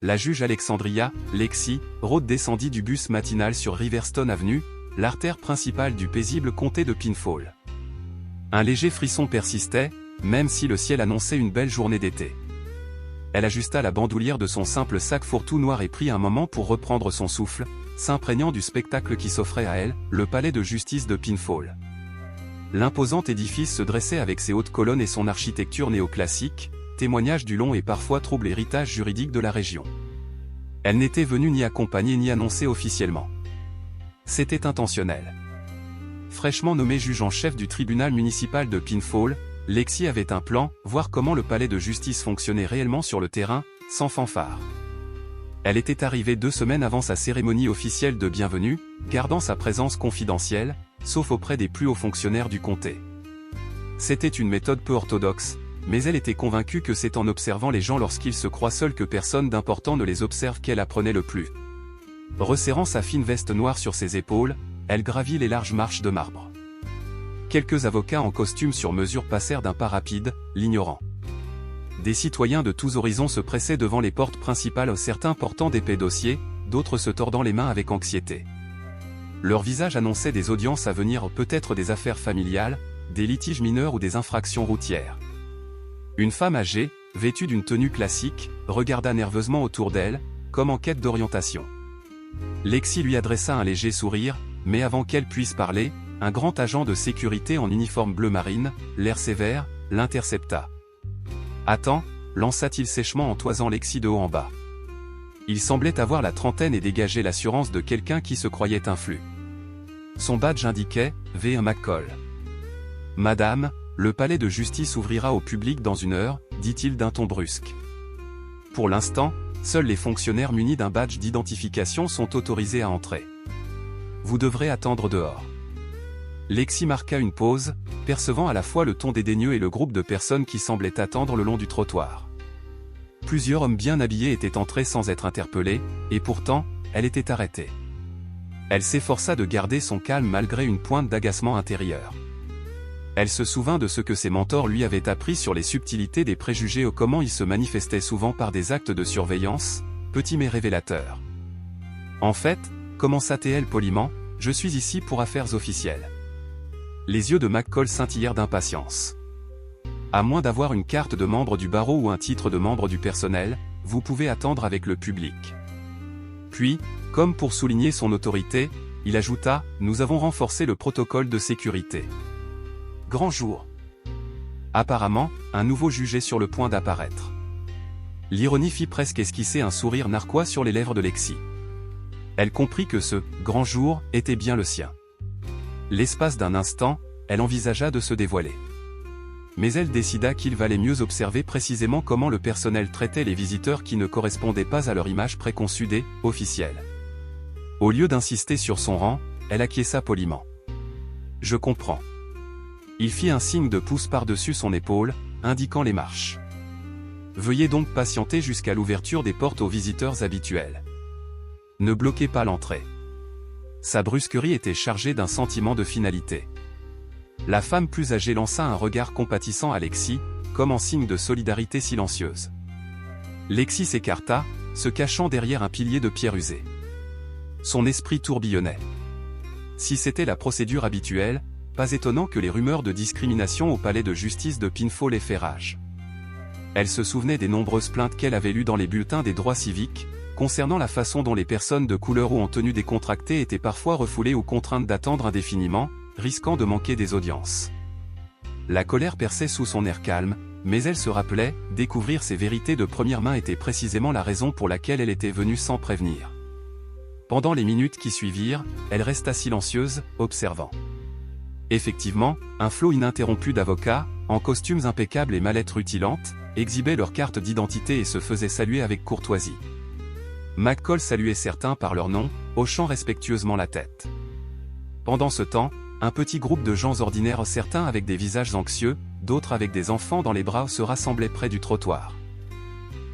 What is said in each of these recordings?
la juge Alexandria, Lexi, Rhodes descendit du bus matinal sur Riverstone Avenue, l'artère principale du paisible comté de Pinfall. Un léger frisson persistait, même si le ciel annonçait une belle journée d'été. Elle ajusta la bandoulière de son simple sac fourre-tout noir et prit un moment pour reprendre son souffle, s'imprégnant du spectacle qui s'offrait à elle, le palais de justice de Pinfall. L'imposant édifice se dressait avec ses hautes colonnes et son architecture néoclassique, témoignage du long et parfois trouble héritage juridique de la région. Elle n'était venue ni accompagner ni annoncer officiellement. C'était intentionnel. Fraîchement nommée juge en chef du tribunal municipal de Pinfall, Lexi avait un plan, voir comment le palais de justice fonctionnait réellement sur le terrain, sans fanfare. Elle était arrivée 2 semaines avant sa cérémonie officielle de bienvenue, gardant sa présence confidentielle, sauf auprès des plus hauts fonctionnaires du comté. C'était une méthode peu orthodoxe, mais elle était convaincue que c'est en observant les gens lorsqu'ils se croient seuls que personne d'important ne les observe qu'elle apprenait le plus. Resserrant sa fine veste noire sur ses épaules, elle gravit les larges marches de marbre. Quelques avocats en costume sur mesure passèrent d'un pas rapide, l'ignorant. Des citoyens de tous horizons se pressaient devant les portes principales, certains portant d'épais dossiers, d'autres se tordant les mains avec anxiété. Leurs visages annonçaient des audiences à venir, peut-être des affaires familiales, des litiges mineurs ou des infractions routières. Une femme âgée, vêtue d'une tenue classique, regarda nerveusement autour d'elle, comme en quête d'orientation. Lexi lui adressa un léger sourire, mais avant qu'elle puisse parler, un grand agent de sécurité en uniforme bleu marine, l'air sévère, l'intercepta. « Attends » lança-t-il sèchement en toisant Lexi de haut en bas. Il semblait avoir la trentaine et dégageait l'assurance de quelqu'un qui se croyait influx. Son badge indiquait « V1 McCall ». « Madame, le palais de justice ouvrira au public dans 1 heure, dit-il d'un ton brusque. Pour l'instant, seuls les fonctionnaires munis d'un badge d'identification sont autorisés à entrer. Vous devrez attendre dehors. Lexi marqua une pause, percevant à la fois le ton dédaigneux et le groupe de personnes qui semblaient attendre le long du trottoir. Plusieurs hommes bien habillés étaient entrés sans être interpellés, et pourtant, elle était arrêtée. Elle s'efforça de garder son calme malgré une pointe d'agacement intérieur. Elle se souvint de ce que ses mentors lui avaient appris sur les subtilités des préjugés ou comment ils se manifestaient souvent par des actes de surveillance, petits mais révélateurs. En fait, commença-t-elle poliment, je suis ici pour affaires officielles. Les yeux de McCall scintillèrent d'impatience. À moins d'avoir une carte de membre du barreau ou un titre de membre du personnel, vous pouvez attendre avec le public. Puis, comme pour souligner son autorité, il ajouta, nous avons renforcé le protocole de sécurité. Grand jour. Apparemment, un nouveau juge est sur le point d'apparaître. L'ironie fit presque esquisser un sourire narquois sur les lèvres de Lexi. Elle comprit que ce « grand jour » était bien le sien. L'espace d'un instant, elle envisagea de se dévoiler. Mais elle décida qu'il valait mieux observer précisément comment le personnel traitait les visiteurs qui ne correspondaient pas à leur image préconçue des « officiels ». Au lieu d'insister sur son rang, elle acquiesça poliment. « Je comprends. » Il fit un signe de pouce par-dessus son épaule, indiquant les marches. « Veuillez donc patienter jusqu'à l'ouverture des portes aux visiteurs habituels. Ne bloquez pas l'entrée. » Sa brusquerie était chargée d'un sentiment de finalité. La femme plus âgée lança un regard compatissant à Lexi, comme en signe de solidarité silencieuse. Lexi s'écarta, se cachant derrière un pilier de pierre usée. Son esprit tourbillonnait. Si c'était la procédure habituelle, pas étonnant que les rumeurs de discrimination au palais de justice de Pinfall aient fait rage. Elle se souvenait des nombreuses plaintes qu'elle avait lues dans les bulletins des droits civiques, concernant la façon dont les personnes de couleur ou en tenue décontractée étaient parfois refoulées ou contraintes d'attendre indéfiniment, risquant de manquer des audiences. La colère perçait sous son air calme, mais elle se rappelait, découvrir ces vérités de première main était précisément la raison pour laquelle elle était venue sans prévenir. Pendant les minutes qui suivirent, elle resta silencieuse, observant. Effectivement, un flot ininterrompu d'avocats, en costumes impeccables et mallettes rutilantes, exhibaient leurs cartes d'identité et se faisaient saluer avec courtoisie. McCall saluait certains par leur nom, hochant respectueusement la tête. Pendant ce temps, un petit groupe de gens ordinaires, certains avec des visages anxieux, d'autres avec des enfants dans les bras, se rassemblaient près du trottoir.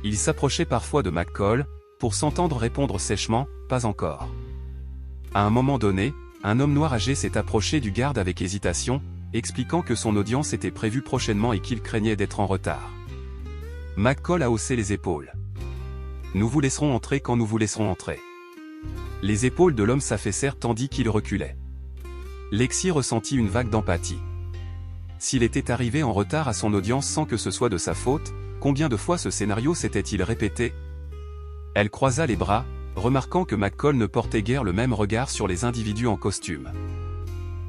Ils s'approchaient parfois de McCall, pour s'entendre répondre sèchement, « Pas encore ». À un moment donné, un homme noir âgé s'est approché du garde avec hésitation, expliquant que son audience était prévue prochainement et qu'il craignait d'être en retard. McCall a haussé les épaules. « Nous vous laisserons entrer quand nous vous laisserons entrer. Les épaules de l'homme s'affaissèrent tandis qu'il reculait. Lexi ressentit une vague d'empathie. S'il était arrivé en retard à son audience sans que ce soit de sa faute, combien de fois ce scénario s'était-il répété? Elle croisa les bras, remarquant que McCall ne portait guère le même regard sur les individus en costume.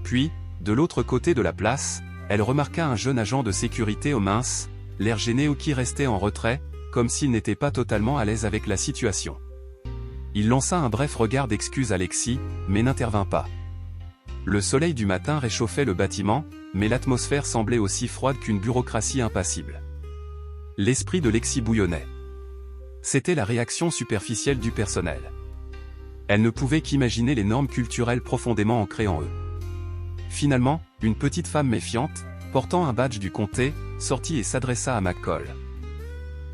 Puis, de l'autre côté de la place, elle remarqua un jeune agent de sécurité au mince, l'air gêné ou qui restait en retrait, comme s'il n'était pas totalement à l'aise avec la situation. Il lança un bref regard d'excuse à Lexi, mais n'intervint pas. Le soleil du matin réchauffait le bâtiment, mais l'atmosphère semblait aussi froide qu'une bureaucratie impassible. L'esprit de Lexi bouillonnait. C'était la réaction superficielle du personnel. Elle ne pouvait qu'imaginer les normes culturelles profondément ancrées en eux. Finalement, une petite femme méfiante, portant un badge du comté, sortit et s'adressa à McCall.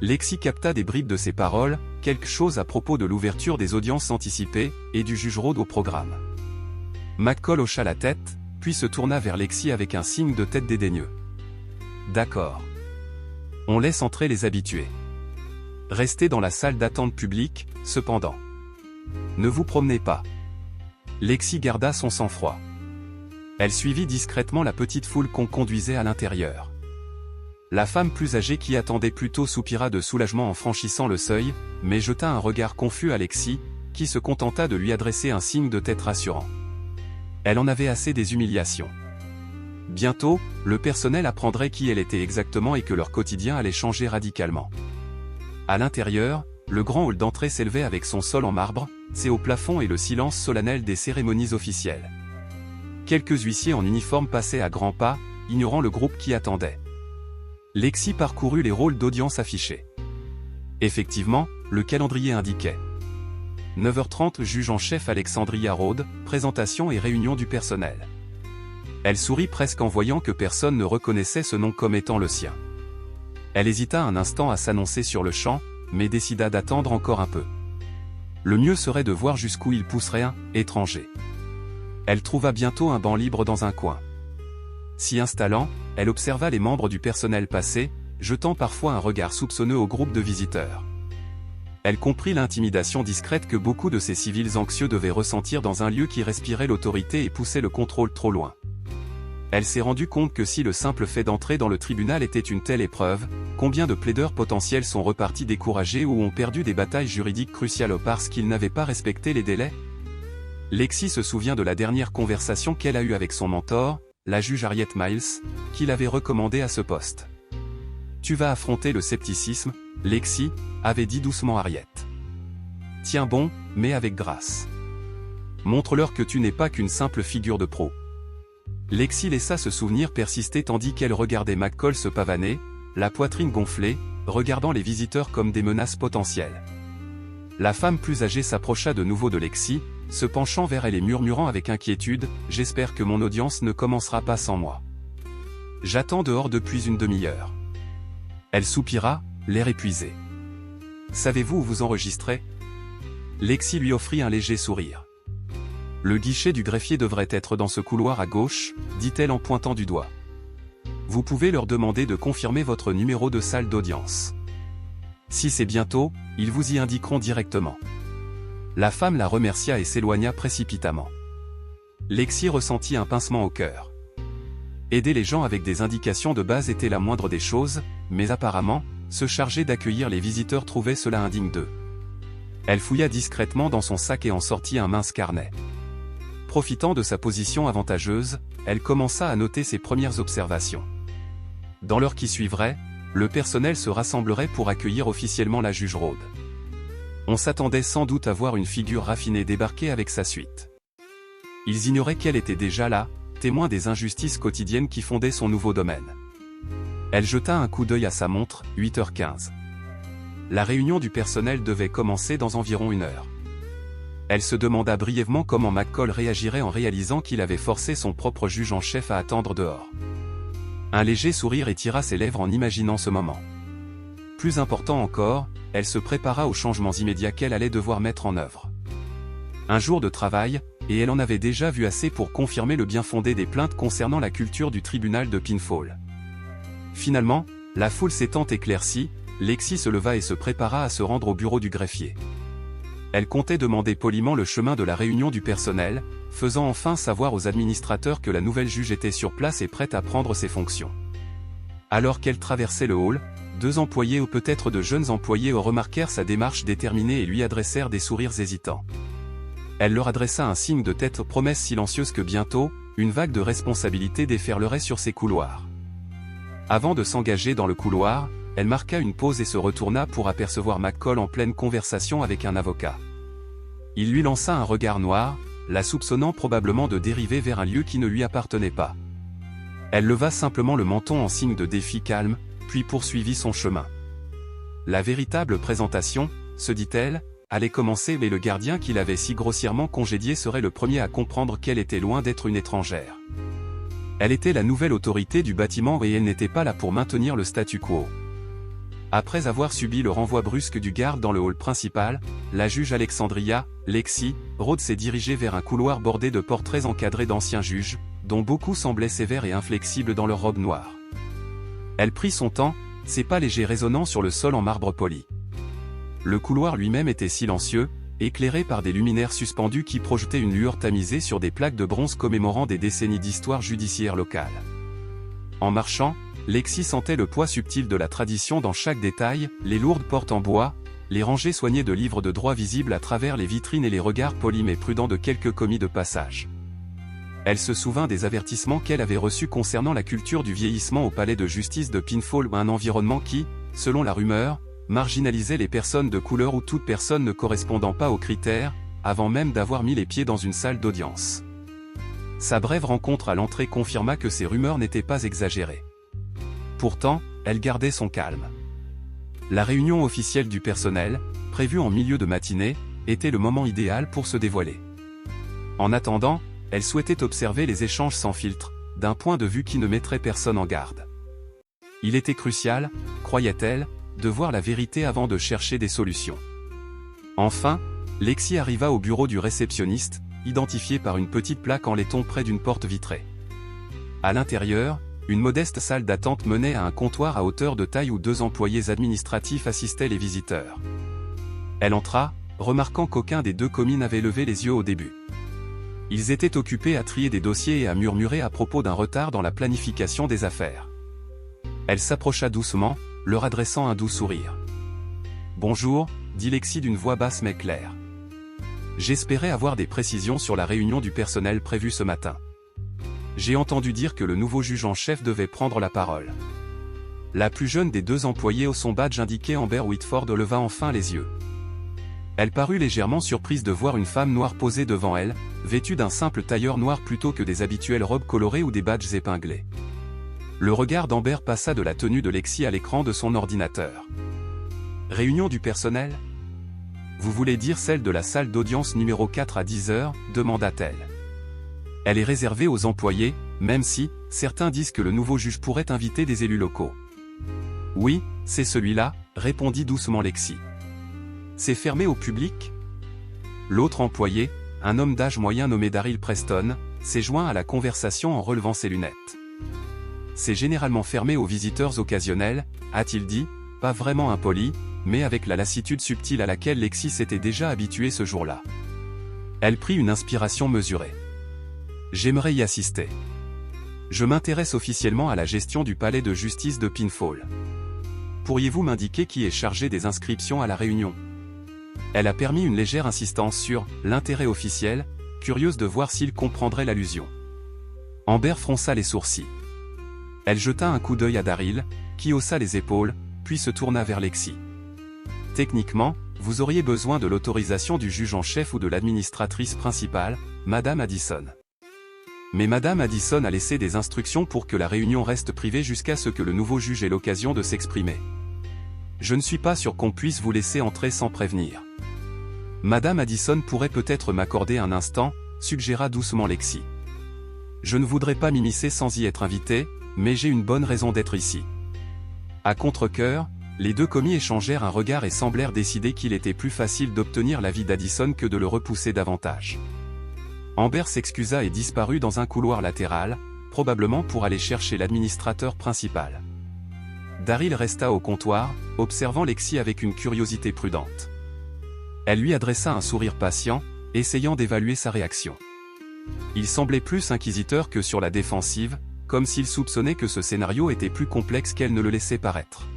Lexi capta des bribes de ses paroles, quelque chose à propos de l'ouverture des audiences anticipées, et du juge Rhodes au programme. McCall hocha la tête, puis se tourna vers Lexi avec un signe de tête dédaigneux. D'accord. On laisse entrer les habitués. Restez dans la salle d'attente publique, cependant. Ne vous promenez pas. Lexi garda son sang-froid. Elle suivit discrètement la petite foule qu'on conduisait à l'intérieur. La femme plus âgée qui attendait plutôt soupira de soulagement en franchissant le seuil, mais jeta un regard confus à Lexi, qui se contenta de lui adresser un signe de tête rassurant. Elle en avait assez des humiliations. Bientôt, le personnel apprendrait qui elle était exactement et que leur quotidien allait changer radicalement. À l'intérieur, le grand hall d'entrée s'élevait avec son sol en marbre, ses hauts plafonds et le silence solennel des cérémonies officielles. Quelques huissiers en uniforme passaient à grands pas, ignorant le groupe qui attendait. Lexi parcourut les rôles d'audience affichés. Effectivement, le calendrier indiquait 9h30 juge en chef Alexandria Rhodes, présentation et réunion du personnel. Elle sourit presque en voyant que personne ne reconnaissait ce nom comme étant le sien. Elle hésita un instant à s'annoncer sur le champ, mais décida d'attendre encore un peu. Le mieux serait de voir jusqu'où il pousserait un étranger. Elle trouva bientôt un banc libre dans un coin. S'y installant, elle observa les membres du personnel passer, jetant parfois un regard soupçonneux au groupe de visiteurs. Elle comprit l'intimidation discrète que beaucoup de ces civils anxieux devaient ressentir dans un lieu qui respirait l'autorité et poussait le contrôle trop loin. Elle s'est rendue compte que si le simple fait d'entrer dans le tribunal était une telle épreuve, combien de plaideurs potentiels sont repartis découragés ou ont perdu des batailles juridiques cruciales parce qu'ils n'avaient pas respecté les délais? Lexi se souvient de la dernière conversation qu'elle a eue avec son mentor, la juge Harriet Miles, qui l'avait recommandée à ce poste. « Tu vas affronter le scepticisme, Lexi », avait dit doucement Harriet. « Tiens bon, mais avec grâce. Montre-leur que tu n'es pas qu'une simple figure de proue. » Lexi laissa ce souvenir persister tandis qu'elle regardait McCall se pavaner, la poitrine gonflée, regardant les visiteurs comme des menaces potentielles. La femme plus âgée s'approcha de nouveau de Lexi, se penchant vers elle et murmurant avec inquiétude, « J'espère que mon audience ne commencera pas sans moi. J'attends dehors depuis une demi-heure. » Elle soupira, l'air épuisé. « Savez-vous où vous enregistrez ?» Lexi lui offrit un léger sourire. « Le guichet du greffier devrait être dans ce couloir à gauche, » dit-elle en pointant du doigt. « Vous pouvez leur demander de confirmer votre numéro de salle d'audience. Si c'est bientôt, ils vous y indiqueront directement. » La femme la remercia et s'éloigna précipitamment. Lexi ressentit un pincement au cœur. Aider les gens avec des indications de base était la moindre des choses, mais apparemment, se charger d'accueillir les visiteurs trouvait cela indigne d'eux. Elle fouilla discrètement dans son sac et en sortit un mince carnet. Profitant de sa position avantageuse, elle commença à noter ses premières observations. Dans l'heure qui suivrait, le personnel se rassemblerait pour accueillir officiellement la juge Rhodes. On s'attendait sans doute à voir une figure raffinée débarquer avec sa suite. Ils ignoraient qu'elle était déjà là, témoin des injustices quotidiennes qui fondaient son nouveau domaine. Elle jeta un coup d'œil à sa montre, 8h15. La réunion du personnel devait commencer dans environ 1 heure. Elle se demanda brièvement comment McCall réagirait en réalisant qu'il avait forcé son propre juge en chef à attendre dehors. Un léger sourire étira ses lèvres en imaginant ce moment. Plus important encore, elle se prépara aux changements immédiats qu'elle allait devoir mettre en œuvre. Un jour de travail, et elle en avait déjà vu assez pour confirmer le bien-fondé des plaintes concernant la culture du tribunal de Pinfall. Finalement, la foule s'étant éclaircie, Lexi se leva et se prépara à se rendre au bureau du greffier. Elle comptait demander poliment le chemin de la réunion du personnel, faisant enfin savoir aux administrateurs que la nouvelle juge était sur place et prête à prendre ses fonctions. Alors qu'elle traversait le hall, 2 employés ou peut-être de jeunes employés remarquèrent sa démarche déterminée et lui adressèrent des sourires hésitants. Elle leur adressa un signe de tête, promesse silencieuse que bientôt, une vague de responsabilité déferlerait sur ses couloirs. Avant de s'engager dans le couloir, elle marqua une pause et se retourna pour apercevoir McCall en pleine conversation avec un avocat. Il lui lança un regard noir, la soupçonnant probablement de dériver vers un lieu qui ne lui appartenait pas. Elle leva simplement le menton en signe de défi calme, puis poursuivit son chemin. La véritable présentation, se dit-elle, allait commencer, mais le gardien qui l'avait si grossièrement congédiée serait le premier à comprendre qu'elle était loin d'être une étrangère. Elle était la nouvelle autorité du bâtiment et elle n'était pas là pour maintenir le statu quo. Après avoir subi le renvoi brusque du garde dans le hall principal, la juge Alexandria, Lexi, Rhodes s'est dirigée vers un couloir bordé de portraits encadrés d'anciens juges, dont beaucoup semblaient sévères et inflexibles dans leurs robes noires. Elle prit son temps, ses pas légers résonnant sur le sol en marbre poli. Le couloir lui-même était silencieux, éclairé par des luminaires suspendus qui projetaient une lueur tamisée sur des plaques de bronze commémorant des décennies d'histoire judiciaire locale. En marchant, Lexi sentait le poids subtil de la tradition dans chaque détail, les lourdes portes en bois, les rangées soignées de livres de droit visibles à travers les vitrines et les regards polis mais prudents de quelques commis de passage. Elle se souvint des avertissements qu'elle avait reçus concernant la culture du vieillissement au palais de justice de Pinfold, un environnement qui, selon la rumeur, marginalisait les personnes de couleur ou toute personne ne correspondant pas aux critères, avant même d'avoir mis les pieds dans une salle d'audience. Sa brève rencontre à l'entrée confirma que ces rumeurs n'étaient pas exagérées. Pourtant, elle gardait son calme. La réunion officielle du personnel, prévue en milieu de matinée, était le moment idéal pour se dévoiler. En attendant, elle souhaitait observer les échanges sans filtre, d'un point de vue qui ne mettrait personne en garde. Il était crucial, croyait-elle, de voir la vérité avant de chercher des solutions. Enfin, Lexi arriva au bureau du réceptionniste, identifié par une petite plaque en laiton près d'une porte vitrée. À l'intérieur, une modeste salle d'attente menait à un comptoir à hauteur de taille où 2 employés administratifs assistaient les visiteurs. Elle entra, remarquant qu'aucun des 2 commis n'avait levé les yeux au début. Ils étaient occupés à trier des dossiers et à murmurer à propos d'un retard dans la planification des affaires. Elle s'approcha doucement, leur adressant un doux sourire. « Bonjour », dit Lexi d'une voix basse mais claire. « J'espérais avoir des précisions sur la réunion du personnel prévue ce matin. J'ai entendu dire que le nouveau juge en chef devait prendre la parole. » La plus jeune des 2 employés au son badge indiqué Amber Whitford leva enfin les yeux. Elle parut légèrement surprise de voir une femme noire posée devant elle, vêtue d'un simple tailleur noir plutôt que des habituelles robes colorées ou des badges épinglés. Le regard d'Amber passa de la tenue de Lexi à l'écran de son ordinateur. « Réunion du personnel ? Vous voulez dire celle de la salle d'audience numéro 4 à 10 h, demanda-t-elle. Elle est réservée aux employés, même si, certains disent que le nouveau juge pourrait inviter des élus locaux. Oui, c'est celui-là, répondit doucement Lexi. C'est fermé au public ? L'autre employé, un homme d'âge moyen nommé Daryl Preston, s'est joint à la conversation en relevant ses lunettes. C'est généralement fermé aux visiteurs occasionnels, a-t-il dit, pas vraiment impoli, mais avec la lassitude subtile à laquelle Lexi s'était déjà habituée ce jour-là. Elle prit une inspiration mesurée. J'aimerais y assister. Je m'intéresse officiellement à la gestion du palais de justice de Pinfold. Pourriez-vous m'indiquer qui est chargé des inscriptions à la réunion ? Elle a permis une légère insistance sur l'intérêt officiel, curieuse de voir s'il comprendrait l'allusion. Amber fronça les sourcils. Elle jeta un coup d'œil à Daryl, qui haussa les épaules, puis se tourna vers Lexi. Techniquement, vous auriez besoin de l'autorisation du juge en chef ou de l'administratrice principale, Madame Addison. Mais Madame Addison a laissé des instructions pour que la réunion reste privée jusqu'à ce que le nouveau juge ait l'occasion de s'exprimer. Je ne suis pas sûr qu'on puisse vous laisser entrer sans prévenir. Madame Addison pourrait peut-être m'accorder un instant, suggéra doucement Lexi. Je ne voudrais pas m'immiscer sans y être invité, mais j'ai une bonne raison d'être ici. À contre-cœur, les 2 commis échangèrent un regard et semblèrent décider qu'il était plus facile d'obtenir l'avis d'Addison que de le repousser davantage. Amber s'excusa et disparut dans un couloir latéral, probablement pour aller chercher l'administrateur principal. Daryl resta au comptoir, observant Lexi avec une curiosité prudente. Elle lui adressa un sourire patient, essayant d'évaluer sa réaction. Il semblait plus inquisiteur que sur la défensive, comme s'il soupçonnait que ce scénario était plus complexe qu'elle ne le laissait paraître.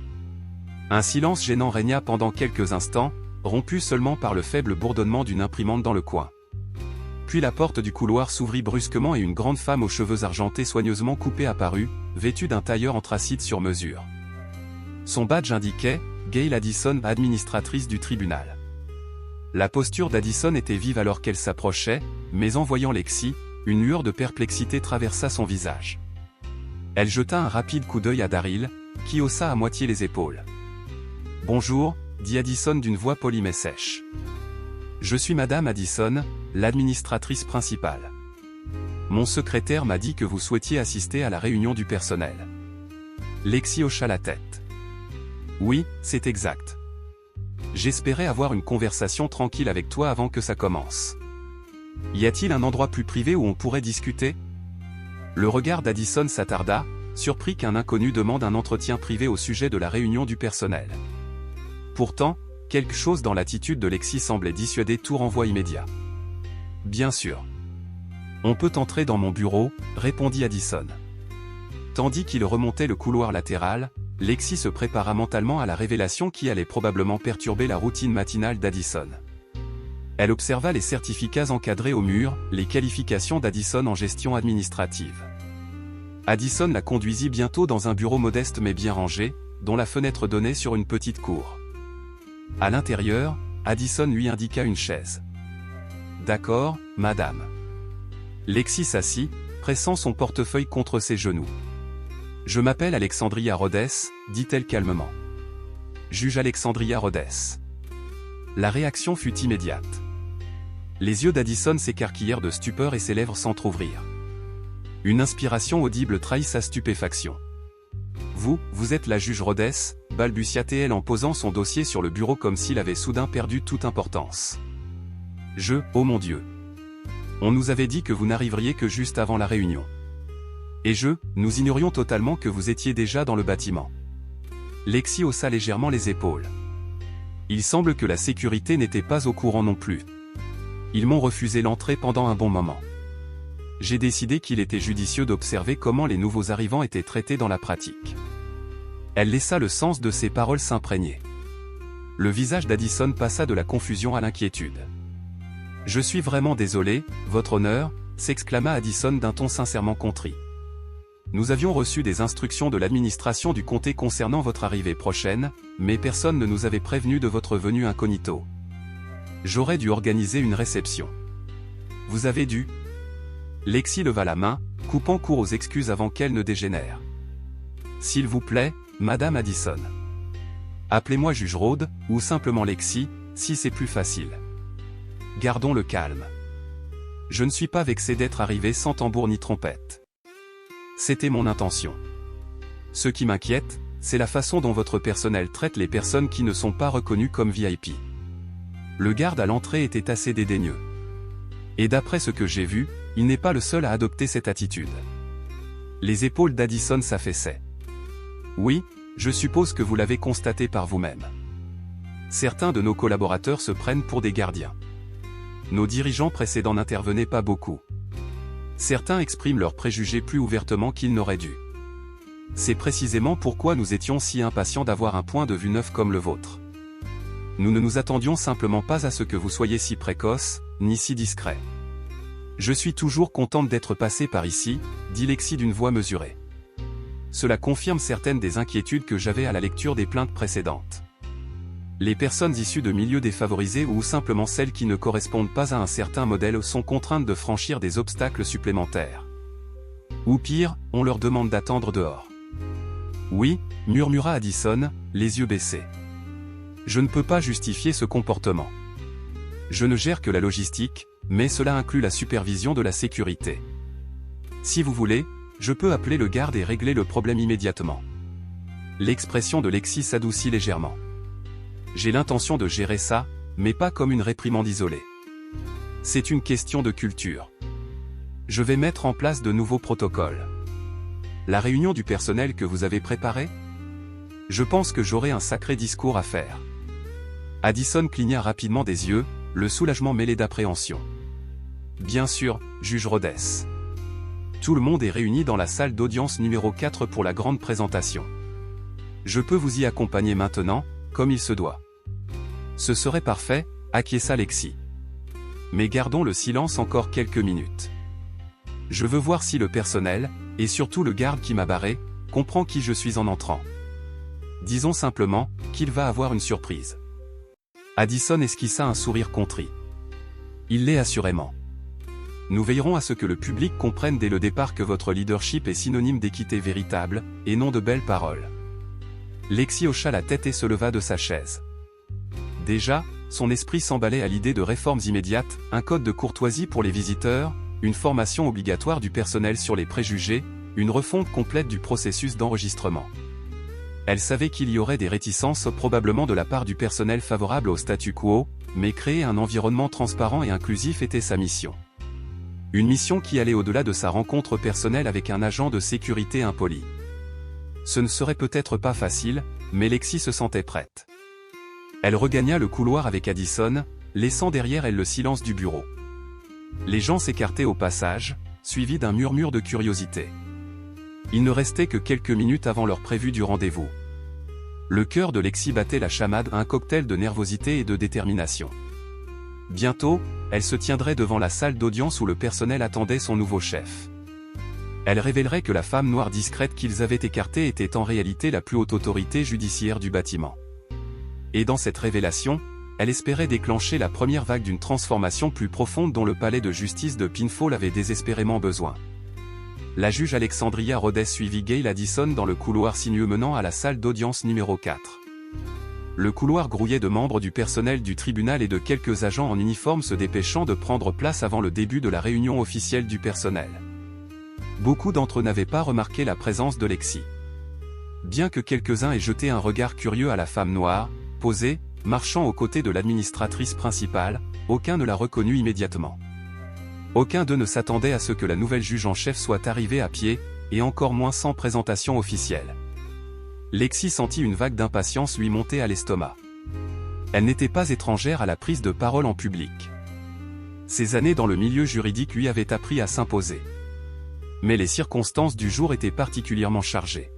Un silence gênant régna pendant quelques instants, rompu seulement par le faible bourdonnement d'une imprimante dans le coin. Puis la porte du couloir s'ouvrit brusquement et une grande femme aux cheveux argentés soigneusement coupés apparut, vêtue d'un tailleur anthracite sur mesure. Son badge indiquait « Gail Addison, administratrice du tribunal ». La posture d'Addison était vive alors qu'elle s'approchait, mais en voyant Lexi, une lueur de perplexité traversa son visage. Elle jeta un rapide coup d'œil à Daryl, qui haussa à moitié les épaules. « Bonjour », dit Addison d'une voix polie mais sèche. « Je suis Madame Addison, l'administratrice principale. Mon secrétaire m'a dit que vous souhaitiez assister à la réunion du personnel. » Lexi hocha la tête. « Oui, c'est exact. J'espérais avoir une conversation tranquille avec toi avant que ça commence. Y a-t-il un endroit plus privé où on pourrait discuter ?» Le regard d'Addison s'attarda, surpris qu'un inconnu demande un entretien privé au sujet de la réunion du personnel. Pourtant, quelque chose dans l'attitude de Lexi semblait dissuader tout renvoi immédiat. « Bien sûr. On peut entrer dans mon bureau, » répondit Addison. Tandis qu'il remontait le couloir latéral, Lexi se prépara mentalement à la révélation qui allait probablement perturber la routine matinale d'Addison. Elle observa les certificats encadrés au mur, les qualifications d'Addison en gestion administrative. Addison la conduisit bientôt dans un bureau modeste mais bien rangé, dont la fenêtre donnait sur une petite cour. À l'intérieur, Addison lui indiqua une chaise. « D'accord, madame. » Lexi s'assit, pressant son portefeuille contre ses genoux. « Je m'appelle Alexandria Rhodes, » dit-elle calmement. « Juge Alexandria Rhodes. » La réaction fut immédiate. Les yeux d'Addison s'écarquillèrent de stupeur et ses lèvres s'entr'ouvrirent. Une inspiration audible trahit sa stupéfaction. « Vous êtes la juge Rhodes » balbutia-t-elle en posant son dossier sur le bureau comme s'il avait soudain perdu toute importance. « Oh mon Dieu. On nous avait dit que vous n'arriveriez que juste avant la réunion. Et nous ignorions totalement que vous étiez déjà dans le bâtiment. » Lexi haussa légèrement les épaules. « Il semble que la sécurité n'était pas au courant non plus. Ils m'ont refusé l'entrée pendant un bon moment. J'ai décidé qu'il était judicieux d'observer comment les nouveaux arrivants étaient traités dans la pratique. » Elle laissa le sens de ses paroles s'imprégner. Le visage d'Addison passa de la confusion à l'inquiétude. « Je suis vraiment désolé, votre honneur, » s'exclama Addison d'un ton sincèrement contrit. « Nous avions reçu des instructions de l'administration du comté concernant votre arrivée prochaine, mais personne ne nous avait prévenu de votre venue incognito. J'aurais dû organiser une réception. Vous avez dû... » Lexi leva la main, coupant court aux excuses avant qu'elle ne dégénère. « S'il vous plaît, Madame Addison. Appelez-moi juge Rhodes, ou simplement Lexi, si c'est plus facile. Gardons le calme. Je ne suis pas vexé d'être arrivé sans tambour ni trompette. C'était mon intention. Ce qui m'inquiète, c'est la façon dont votre personnel traite les personnes qui ne sont pas reconnues comme VIP. Le garde à l'entrée était assez dédaigneux. Et d'après ce que j'ai vu, il n'est pas le seul à adopter cette attitude. » Les épaules d'Addison s'affaissaient. « Oui, je suppose que vous l'avez constaté par vous-même. Certains de nos collaborateurs se prennent pour des gardiens. Nos dirigeants précédents n'intervenaient pas beaucoup. Certains expriment leurs préjugés plus ouvertement qu'ils n'auraient dû. C'est précisément pourquoi nous étions si impatients d'avoir un point de vue neuf comme le vôtre. Nous ne nous attendions simplement pas à ce que vous soyez si précoce, ni si discret. Je suis toujours contente d'être passée par ici, » dit Lexi d'une voix mesurée. Cela confirme certaines des inquiétudes que j'avais à la lecture des plaintes précédentes. Les personnes issues de milieux défavorisés ou simplement celles qui ne correspondent pas à un certain modèle sont contraintes de franchir des obstacles supplémentaires. Ou pire, on leur demande d'attendre dehors. « Oui, » murmura Addison, les yeux baissés. « Je ne peux pas justifier ce comportement. Je ne gère que la logistique, mais cela inclut la supervision de la sécurité. Si vous voulez, je peux appeler le garde et régler le problème immédiatement. » L'expression de Lexi s'adoucit légèrement. « J'ai l'intention de gérer ça, mais pas comme une réprimande isolée. C'est une question de culture. Je vais mettre en place de nouveaux protocoles. » La réunion du personnel que vous avez préparée ? Je pense que j'aurai un sacré discours à faire. Addison cligna rapidement des yeux, le soulagement mêlé d'appréhension. Bien sûr, juge Rhodes. Tout le monde est réuni dans la salle d'audience numéro 4 pour la grande présentation. Je peux vous y accompagner maintenant, comme il se doit. Ce serait parfait, acquiesça Lexi. Mais gardons le silence encore quelques minutes. Je veux voir si le personnel, et surtout le garde qui m'a barré, comprend qui je suis en entrant. Disons simplement, qu'il va avoir une surprise. Addison esquissa un sourire contrit. Il l'est assurément. Nous veillerons à ce que le public comprenne dès le départ que votre leadership est synonyme d'équité véritable, et non de belles paroles. Lexi hocha la tête et se leva de sa chaise. Déjà, son esprit s'emballait à l'idée de réformes immédiates, un code de courtoisie pour les visiteurs, une formation obligatoire du personnel sur les préjugés, une refonte complète du processus d'enregistrement. Elle savait qu'il y aurait des réticences probablement de la part du personnel favorable au statu quo, mais créer un environnement transparent et inclusif était sa mission. Une mission qui allait au-delà de sa rencontre personnelle avec un agent de sécurité impoli. Ce ne serait peut-être pas facile, mais Lexi se sentait prête. Elle regagna le couloir avec Addison, laissant derrière elle le silence du bureau. Les gens s'écartaient au passage, suivis d'un murmure de curiosité. Il ne restait que quelques minutes avant l'heure prévue du rendez-vous. Le cœur de Lexi battait la chamade à un cocktail de nervosité et de détermination. Bientôt, elle se tiendrait devant la salle d'audience où le personnel attendait son nouveau chef. Elle révélerait que la femme noire discrète qu'ils avaient écartée était en réalité la plus haute autorité judiciaire du bâtiment. Et dans cette révélation, elle espérait déclencher la première vague d'une transformation plus profonde dont le palais de justice de Pinfall avait désespérément besoin. La juge Alexandria Rhodes suivit Gail Addison dans le couloir sinueux menant à la salle d'audience numéro 4. Le couloir grouillait de membres du personnel du tribunal et de quelques agents en uniforme se dépêchant de prendre place avant le début de la réunion officielle du personnel. Beaucoup d'entre eux n'avaient pas remarqué la présence de Lexi. Bien que quelques-uns aient jeté un regard curieux à la femme noire, posée, marchant aux côtés de l'administratrice principale, aucun ne la reconnut immédiatement. Aucun d'eux ne s'attendait à ce que la nouvelle juge en chef soit arrivée à pied, et encore moins sans présentation officielle. Lexi sentit une vague d'impatience lui monter à l'estomac. Elle n'était pas étrangère à la prise de parole en public. Ses années dans le milieu juridique lui avaient appris à s'imposer. Mais les circonstances du jour étaient particulièrement chargées.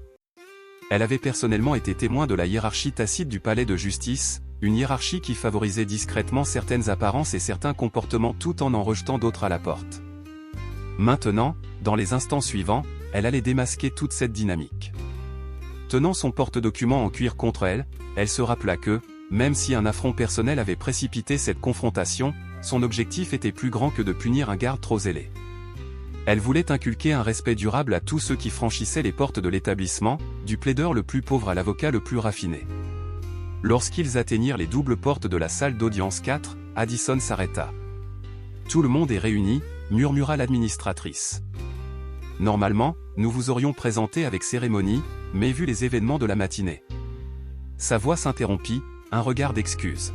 Elle avait personnellement été témoin de la hiérarchie tacite du palais de justice, une hiérarchie qui favorisait discrètement certaines apparences et certains comportements tout en rejetant d'autres à la porte. Maintenant, dans les instants suivants, elle allait démasquer toute cette dynamique. Tenant son porte-document en cuir contre elle, elle se rappela que, même si un affront personnel avait précipité cette confrontation, son objectif était plus grand que de punir un garde trop zélé. Elle voulait inculquer un respect durable à tous ceux qui franchissaient les portes de l'établissement, du plaideur le plus pauvre à l'avocat le plus raffiné. Lorsqu'ils atteignirent les doubles portes de la salle d'audience 4, Addison s'arrêta. « Tout le monde est réuni », murmura l'administratrice. « Normalement, nous vous aurions présenté avec cérémonie, mais vu les événements de la matinée. » Sa voix s'interrompit, un regard d'excuse.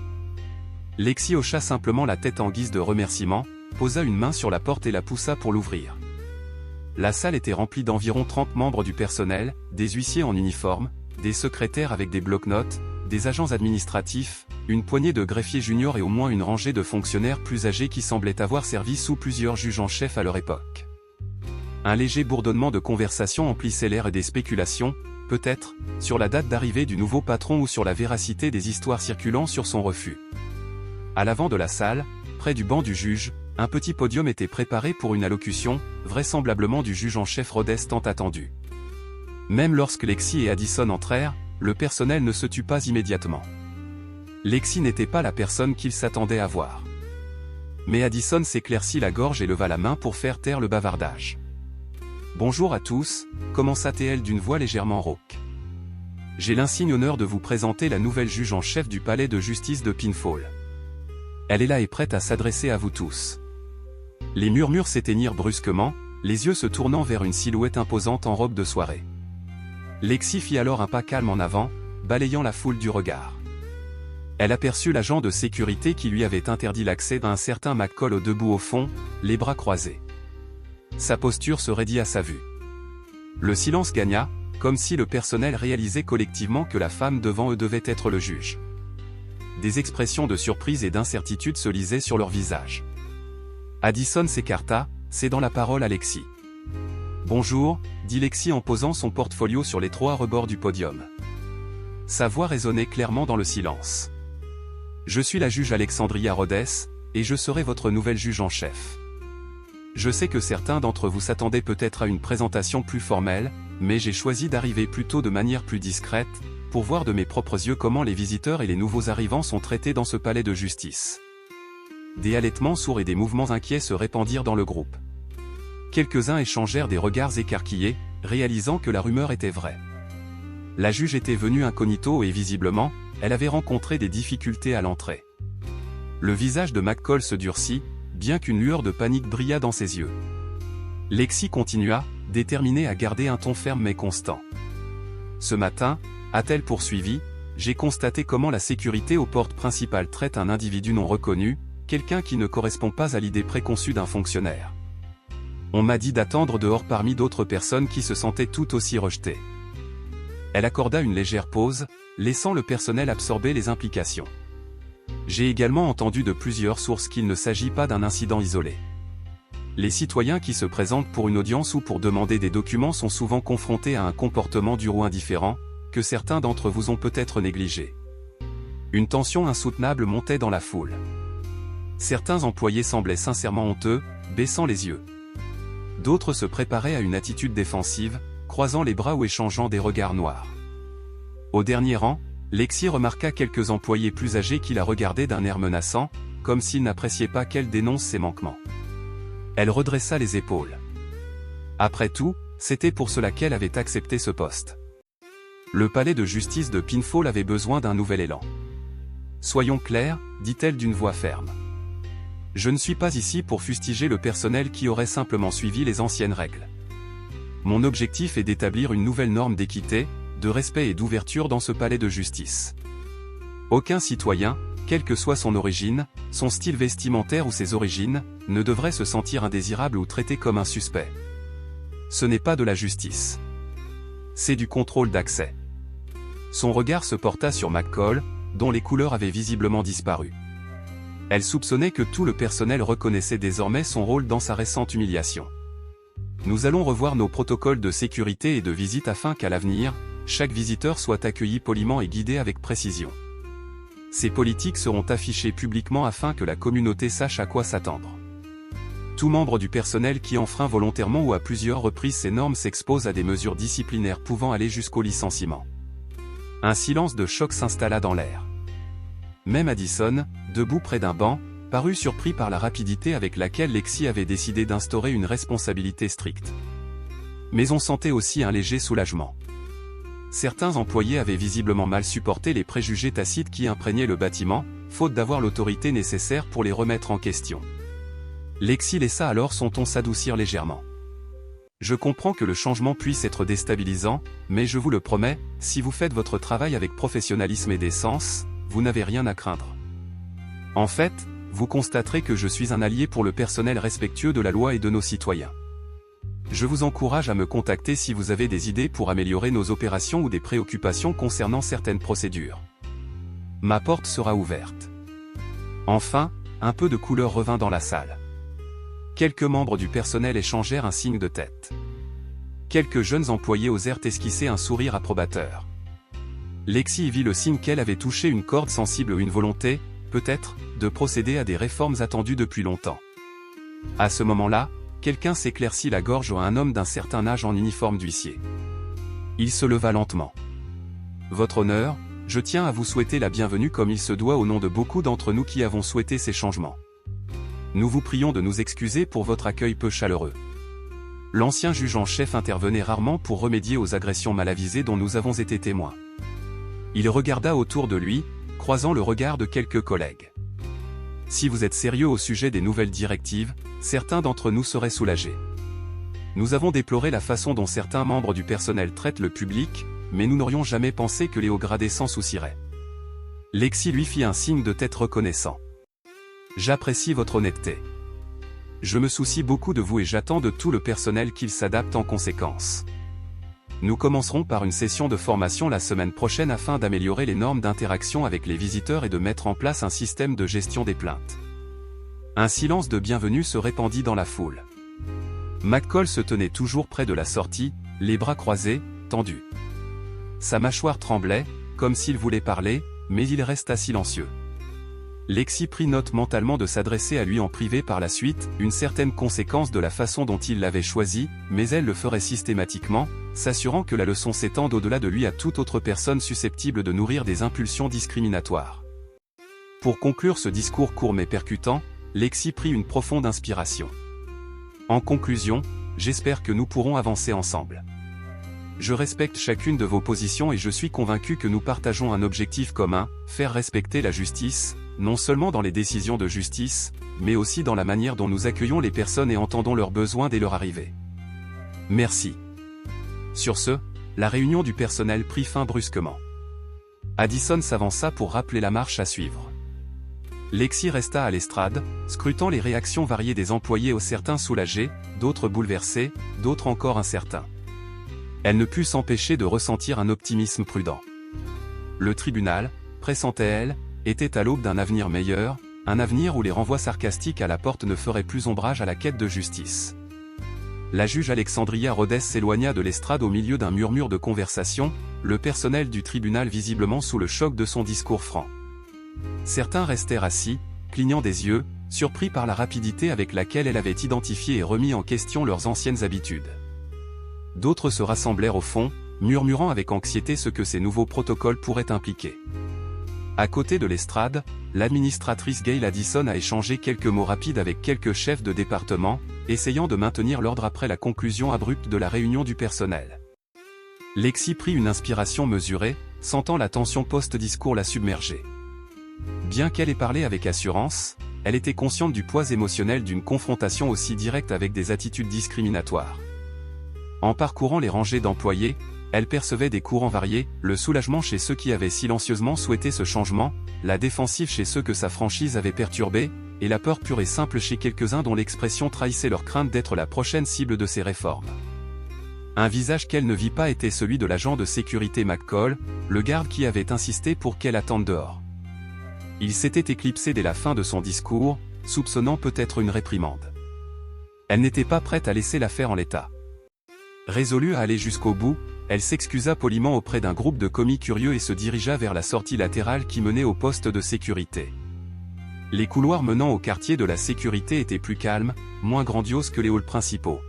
Lexi hocha simplement la tête en guise de remerciement, posa une main sur la porte et la poussa pour l'ouvrir. La salle était remplie d'environ 30 membres du personnel, des huissiers en uniforme, des secrétaires avec des bloc-notes, des agents administratifs, une poignée de greffiers juniors et au moins une rangée de fonctionnaires plus âgés qui semblaient avoir servi sous plusieurs juges en chef à leur époque. Un léger bourdonnement de conversation emplissait l'air et des spéculations, peut-être, sur la date d'arrivée du nouveau patron ou sur la véracité des histoires circulant sur son refus. À l'avant de la salle, près du banc du juge, un petit podium était préparé pour une allocution, vraisemblablement du juge en chef Rhodes tant attendu. Même lorsque Lexi et Addison entrèrent, le personnel ne se tut pas immédiatement. Lexi n'était pas la personne qu'il s'attendait à voir. Mais Addison s'éclaircit la gorge et leva la main pour faire taire le bavardage. « Bonjour à tous », commença-t-elle d'une voix légèrement rauque. « J'ai l'insigne honneur de vous présenter la nouvelle juge en chef du palais de justice de Pinfall. Elle est là et prête à s'adresser à vous tous. » Les murmures s'éteignirent brusquement, les yeux se tournant vers une silhouette imposante en robe de soirée. Lexi fit alors un pas calme en avant, balayant la foule du regard. Elle aperçut l'agent de sécurité qui lui avait interdit l'accès à un certain McCall debout au fond, les bras croisés. Sa posture se raidit à sa vue. Le silence gagna, comme si le personnel réalisait collectivement que la femme devant eux devait être le juge. Des expressions de surprise et d'incertitude se lisaient sur leur visage. Addison s'écarta, cédant la parole à Lexi. « Bonjour », dit Lexi en posant son portfolio sur les trois rebords du podium. Sa voix résonnait clairement dans le silence. « Je suis la juge Alexandria Rhodes, et je serai votre nouvelle juge en chef. Je sais que certains d'entre vous s'attendaient peut-être à une présentation plus formelle, mais j'ai choisi d'arriver plutôt de manière plus discrète, pour voir de mes propres yeux comment les visiteurs et les nouveaux arrivants sont traités dans ce palais de justice. » Des halètements sourds et des mouvements inquiets se répandirent dans le groupe. Quelques-uns échangèrent des regards écarquillés, réalisant que la rumeur était vraie. La juge était venue incognito et visiblement, elle avait rencontré des difficultés à l'entrée. Le visage de McCall se durcit, bien qu'une lueur de panique brilla dans ses yeux. Lexi continua, déterminée à garder un ton ferme mais constant. « Ce matin, a-t-elle poursuivi, j'ai constaté comment la sécurité aux portes principales traite un individu non reconnu, quelqu'un qui ne correspond pas à l'idée préconçue d'un fonctionnaire. On m'a dit d'attendre dehors parmi d'autres personnes qui se sentaient tout aussi rejetées. » Elle accorda une légère pause, laissant le personnel absorber les implications. J'ai également entendu de plusieurs sources qu'il ne s'agit pas d'un incident isolé. Les citoyens qui se présentent pour une audience ou pour demander des documents sont souvent confrontés à un comportement dur ou indifférent, que certains d'entre vous ont peut-être négligé. Une tension insoutenable montait dans la foule. Certains employés semblaient sincèrement honteux, baissant les yeux. D'autres se préparaient à une attitude défensive, croisant les bras ou échangeant des regards noirs. Au dernier rang, Lexi remarqua quelques employés plus âgés qui la regardaient d'un air menaçant, comme s'ils n'appréciaient pas qu'elle dénonce ses manquements. Elle redressa les épaules. Après tout, c'était pour cela qu'elle avait accepté ce poste. Le palais de justice de Pinfall avait besoin d'un nouvel élan. « Soyons clairs », dit-elle d'une voix ferme. « Je ne suis pas ici pour fustiger le personnel qui aurait simplement suivi les anciennes règles. Mon objectif est d'établir une nouvelle norme d'équité, de respect et d'ouverture dans ce palais de justice. Aucun citoyen, quelle que soit son origine, son style vestimentaire ou ses origines, ne devrait se sentir indésirable ou traité comme un suspect. Ce n'est pas de la justice. C'est du contrôle d'accès. » Son regard se porta sur McCall, dont les couleurs avaient visiblement disparu. Elle soupçonnait que tout le personnel reconnaissait désormais son rôle dans sa récente humiliation. « Nous allons revoir nos protocoles de sécurité et de visite afin qu'à l'avenir, chaque visiteur soit accueilli poliment et guidé avec précision. Ces politiques seront affichées publiquement afin que la communauté sache à quoi s'attendre. Tout membre du personnel qui enfreint volontairement ou à plusieurs reprises ces normes s'expose à des mesures disciplinaires pouvant aller jusqu'au licenciement. » Un silence de choc s'installa dans l'air. Même Addison, debout près d'un banc, parut surpris par la rapidité avec laquelle Lexi avait décidé d'instaurer une responsabilité stricte. Mais on sentait aussi un léger soulagement. Certains employés avaient visiblement mal supporté les préjugés tacites qui imprégnaient le bâtiment, faute d'avoir l'autorité nécessaire pour les remettre en question. Lexi laissa alors son ton s'adoucir légèrement. « Je comprends que le changement puisse être déstabilisant, mais je vous le promets, si vous faites votre travail avec professionnalisme et décence, vous n'avez rien à craindre. En fait, vous constaterez que je suis un allié pour le personnel respectueux de la loi et de nos citoyens. Je vous encourage à me contacter si vous avez des idées pour améliorer nos opérations ou des préoccupations concernant certaines procédures. Ma porte sera ouverte. » Enfin, un peu de couleur revint dans la salle. Quelques membres du personnel échangèrent un signe de tête. Quelques jeunes employés osèrent esquisser un sourire approbateur. Lexi y vit le signe qu'elle avait touché une corde sensible ou une volonté, peut-être, de procéder à des réformes attendues depuis longtemps. À ce moment-là, quelqu'un s'éclaircit la gorge à un homme d'un certain âge en uniforme d'huissier. Il se leva lentement. « Votre honneur, je tiens à vous souhaiter la bienvenue comme il se doit au nom de beaucoup d'entre nous qui avons souhaité ces changements. Nous vous prions de nous excuser pour votre accueil peu chaleureux. » L'ancien juge en chef intervenait rarement pour remédier aux agressions mal avisées dont nous avons été témoins. Il regarda autour de lui, croisant le regard de quelques collègues. « Si vous êtes sérieux au sujet des nouvelles directives, certains d'entre nous seraient soulagés. Nous avons déploré la façon dont certains membres du personnel traitent le public, mais nous n'aurions jamais pensé que les hauts gradés s'en soucieraient. » Lexi lui fit un signe de tête reconnaissant. « J'apprécie votre honnêteté. Je me soucie beaucoup de vous et j'attends de tout le personnel qu'il s'adapte en conséquence. Nous commencerons par une session de formation la semaine prochaine afin d'améliorer les normes d'interaction avec les visiteurs et de mettre en place un système de gestion des plaintes. Un silence de bienvenue se répandit dans la foule. McCall se tenait toujours près de la sortie, les bras croisés, tendus. Sa mâchoire tremblait, comme s'il voulait parler, mais il resta silencieux. Lexi prit note mentalement de s'adresser à lui en privé par la suite, une certaine conséquence de la façon dont il l'avait choisi, mais elle le ferait systématiquement, s'assurant que la leçon s'étende au-delà de lui à toute autre personne susceptible de nourrir des impulsions discriminatoires. Pour conclure ce discours court mais percutant, Lexi prit une profonde inspiration. En conclusion, j'espère que nous pourrons avancer ensemble. Je respecte chacune de vos positions et je suis convaincu que nous partageons un objectif commun, faire respecter la justice, non seulement dans les décisions de justice, mais aussi dans la manière dont nous accueillons les personnes et entendons leurs besoins dès leur arrivée. Merci. Sur ce, la réunion du personnel prit fin brusquement. Addison s'avança pour rappeler la marche à suivre. Lexi resta à l'estrade, scrutant les réactions variées des employés, certains soulagés, d'autres bouleversés, d'autres encore incertains. Elle ne put s'empêcher de ressentir un optimisme prudent. Le tribunal, pressentait-elle, était à l'aube d'un avenir meilleur, un avenir où les renvois sarcastiques à la porte ne feraient plus ombrage à la quête de justice. La juge Alexandria Rhodes s'éloigna de l'estrade au milieu d'un murmure de conversation, le personnel du tribunal visiblement sous le choc de son discours franc. Certains restèrent assis, clignant des yeux, surpris par la rapidité avec laquelle elle avait identifié et remis en question leurs anciennes habitudes. D'autres se rassemblèrent au fond, murmurant avec anxiété ce que ces nouveaux protocoles pourraient impliquer. À côté de l'estrade, l'administratrice Gail Addison a échangé quelques mots rapides avec quelques chefs de département, essayant de maintenir l'ordre après la conclusion abrupte de la réunion du personnel. Lexi prit une inspiration mesurée, sentant la tension post-discours la submerger. Bien qu'elle ait parlé avec assurance, elle était consciente du poids émotionnel d'une confrontation aussi directe avec des attitudes discriminatoires. En parcourant les rangées d'employés, elle percevait des courants variés, le soulagement chez ceux qui avaient silencieusement souhaité ce changement, la défensive chez ceux que sa franchise avait perturbé, et la peur pure et simple chez quelques-uns dont l'expression trahissait leur crainte d'être la prochaine cible de ces réformes. Un visage qu'elle ne vit pas était celui de l'agent de sécurité McCall, le garde qui avait insisté pour qu'elle attende dehors. Il s'était éclipsé dès la fin de son discours, soupçonnant peut-être une réprimande. Elle n'était pas prête à laisser l'affaire en l'état. Résolue à aller jusqu'au bout, elle s'excusa poliment auprès d'un groupe de commis curieux et se dirigea vers la sortie latérale qui menait au poste de sécurité. Les couloirs menant au quartier de la sécurité étaient plus calmes, moins grandioses que les halls principaux.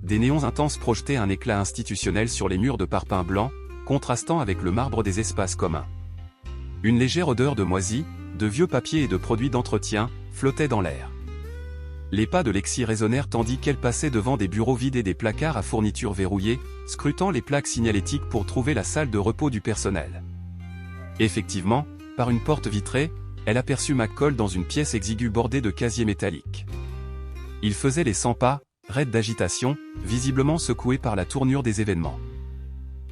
Des néons intenses projetaient un éclat institutionnel sur les murs de parpaing blanc, contrastant avec le marbre des espaces communs. Une légère odeur de moisi, de vieux papiers et de produits d'entretien, flottait dans l'air. Les pas de Lexi résonnèrent tandis qu'elle passait devant des bureaux vides et des placards à fournitures verrouillées, scrutant les plaques signalétiques pour trouver la salle de repos du personnel. Effectivement, par une porte vitrée, elle aperçut McCall dans une pièce exiguë bordée de casiers métalliques. Il faisait les 100 pas, raide d'agitation, visiblement secoué par la tournure des événements.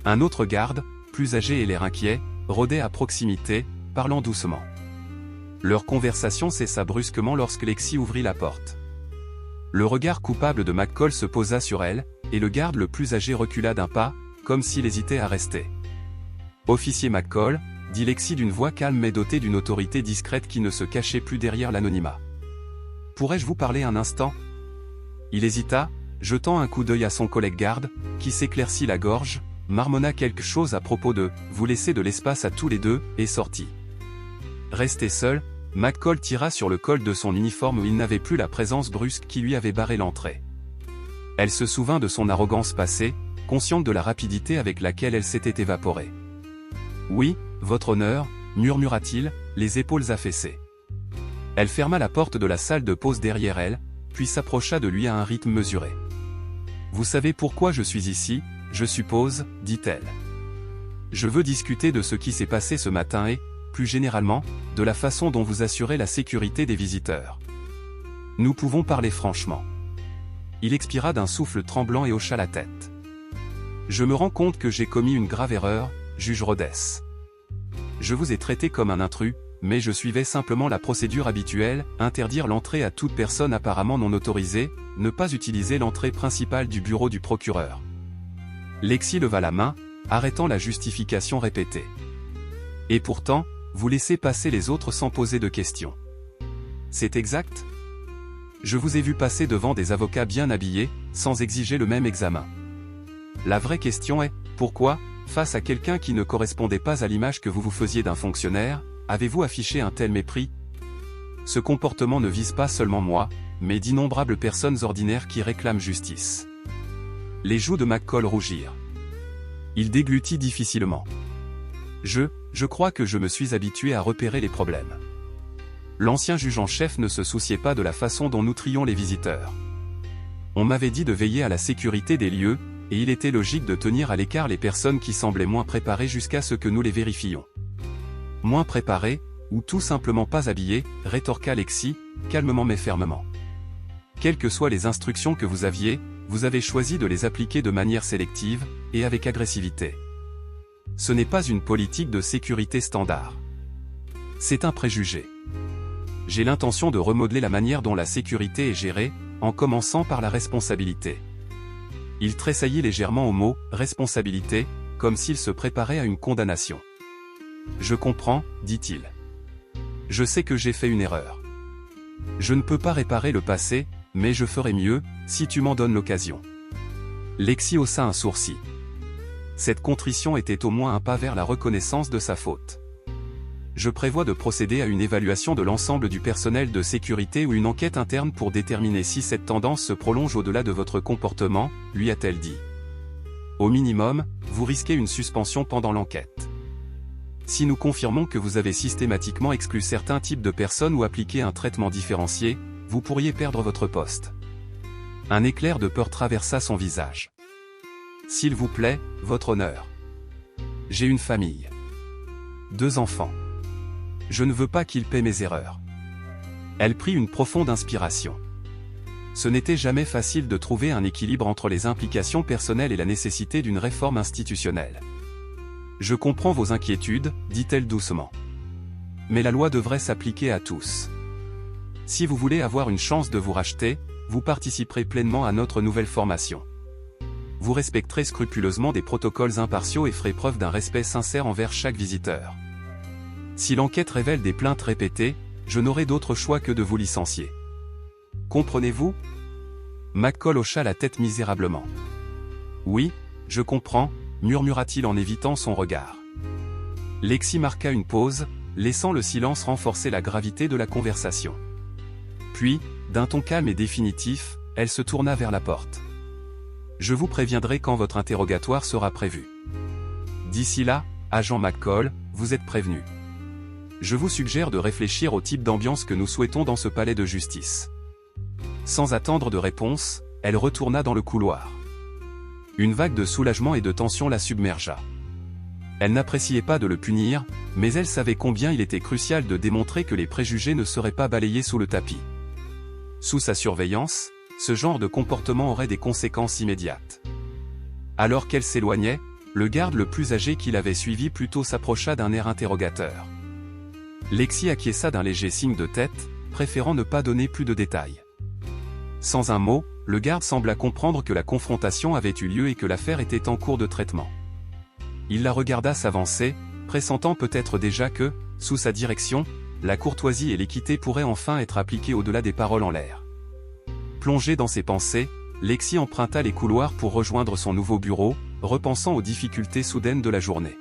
Un autre garde, plus âgé et l'air inquiet, rôdait à proximité, parlant doucement. Leur conversation cessa brusquement lorsque Lexi ouvrit la porte. Le regard coupable de McCall se posa sur elle, et le garde le plus âgé recula d'un pas, comme s'il hésitait à rester. « Officier McCall », dit Lexi d'une voix calme mais dotée d'une autorité discrète qui ne se cachait plus derrière l'anonymat. « Pourrais-je vous parler un instant ?» Il hésita, jetant un coup d'œil à son collègue garde, qui s'éclaircit la gorge, marmonna quelque chose à propos de « vous laissez de l'espace à tous les deux » et sortit. Resté seul, McCall tira sur le col de son uniforme où il n'avait plus la présence brusque qui lui avait barré l'entrée. Elle se souvint de son arrogance passée, consciente de la rapidité avec laquelle elle s'était évaporée. « Oui, votre honneur », murmura-t-il, les épaules affaissées. Elle ferma la porte de la salle de pause derrière elle, puis s'approcha de lui à un rythme mesuré. « Vous savez pourquoi je suis ici, je suppose, dit-elle. Je veux discuter de ce qui s'est passé ce matin et, plus généralement, de la façon dont vous assurez la sécurité des visiteurs. Nous pouvons parler franchement. » Il expira d'un souffle tremblant et hocha la tête. « Je me rends compte que j'ai commis une grave erreur, juge Rhodes. Je vous ai traité comme un intrus, mais je suivais simplement la procédure habituelle, interdire l'entrée à toute personne apparemment non autorisée, ne pas utiliser l'entrée principale du bureau du procureur. Lexi leva la main, arrêtant la justification répétée. Et pourtant, vous laissez passer les autres sans poser de questions. C'est exact? Je vous ai vu passer devant des avocats bien habillés, sans exiger le même examen. La vraie question est, pourquoi, face à quelqu'un qui ne correspondait pas à l'image que vous vous faisiez d'un fonctionnaire, avez-vous affiché un tel mépris? Ce comportement ne vise pas seulement moi, mais d'innombrables personnes ordinaires qui réclament justice. Les joues de McCall rougirent. Il déglutit difficilement. Je crois que je me suis habitué à repérer les problèmes. L'ancien juge en chef ne se souciait pas de la façon dont nous trions les visiteurs. On m'avait dit de veiller à la sécurité des lieux, et il était logique de tenir à l'écart les personnes qui semblaient moins préparées jusqu'à ce que nous les vérifiions. Moins préparées, ou tout simplement pas habillées, rétorqua Lexi, calmement mais fermement. Quelles que soient les instructions que vous aviez, vous avez choisi de les appliquer de manière sélective, et avec agressivité. Ce n'est pas une politique de sécurité standard. C'est un préjugé. J'ai l'intention de remodeler la manière dont la sécurité est gérée, en commençant par la responsabilité. Il tressaillit légèrement au mot « responsabilité », comme s'il se préparait à une condamnation. « Je comprends », dit-il. « Je sais que j'ai fait une erreur. Je ne peux pas réparer le passé, mais je ferai mieux, si tu m'en donnes l'occasion. » Lexi haussa un sourcil. Cette contrition était au moins un pas vers la reconnaissance de sa faute. Je prévois de procéder à une évaluation de l'ensemble du personnel de sécurité ou une enquête interne pour déterminer si cette tendance se prolonge au-delà de votre comportement, lui a-t-elle dit. Au minimum, vous risquez une suspension pendant l'enquête. Si nous confirmons que vous avez systématiquement exclu certains types de personnes ou appliqué un traitement différencié, vous pourriez perdre votre poste. Un éclair de peur traversa son visage. S'il vous plaît, votre honneur. J'ai une famille. 2 enfants. Je ne veux pas qu'il paie mes erreurs. Elle prit une profonde inspiration. Ce n'était jamais facile de trouver un équilibre entre les implications personnelles et la nécessité d'une réforme institutionnelle. Je comprends vos inquiétudes, dit-elle doucement. Mais la loi devrait s'appliquer à tous. Si vous voulez avoir une chance de vous racheter, vous participerez pleinement à notre nouvelle formation. Vous respecterez scrupuleusement des protocoles impartiaux et ferez preuve d'un respect sincère envers chaque visiteur. Si l'enquête révèle des plaintes répétées, je n'aurai d'autre choix que de vous licencier. Comprenez-vous? McCall hocha la tête misérablement. Oui, je comprends, murmura-t-il en évitant son regard. Lexi marqua une pause, laissant le silence renforcer la gravité de la conversation. Puis, d'un ton calme et définitif, elle se tourna vers la porte. Je vous préviendrai quand votre interrogatoire sera prévu. D'ici là, agent McCall, vous êtes prévenu. Je vous suggère de réfléchir au type d'ambiance que nous souhaitons dans ce palais de justice. Sans attendre de réponse, elle retourna dans le couloir. Une vague de soulagement et de tension la submergea. Elle n'appréciait pas de le punir, mais elle savait combien il était crucial de démontrer que les préjugés ne seraient pas balayés sous le tapis. Sous sa surveillance, ce genre de comportement aurait des conséquences immédiates. Alors qu'elle s'éloignait, le garde le plus âgé qui l'avait suivi plus tôt s'approcha d'un air interrogateur. Lexi acquiesça d'un léger signe de tête, préférant ne pas donner plus de détails. Sans un mot, le garde sembla comprendre que la confrontation avait eu lieu et que l'affaire était en cours de traitement. Il la regarda s'avancer, pressentant peut-être déjà que, sous sa direction, la courtoisie et l'équité pourraient enfin être appliquées au-delà des paroles en l'air. Plongée dans ses pensées, Lexi emprunta les couloirs pour rejoindre son nouveau bureau, repensant aux difficultés soudaines de la journée.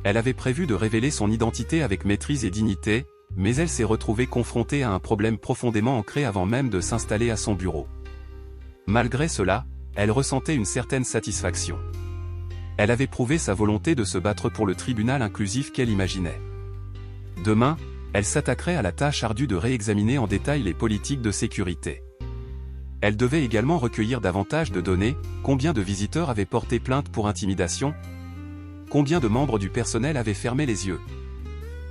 Elle avait prévu de révéler son identité avec maîtrise et dignité, mais elle s'est retrouvée confrontée à un problème profondément ancré avant même de s'installer à son bureau. Malgré cela, elle ressentait une certaine satisfaction. Elle avait prouvé sa volonté de se battre pour le tribunal inclusif qu'elle imaginait. Demain, elle s'attaquerait à la tâche ardue de réexaminer en détail les politiques de sécurité. Elle devait également recueillir davantage de données, combien de visiteurs avaient porté plainte pour intimidation? Combien de membres du personnel avaient fermé les yeux?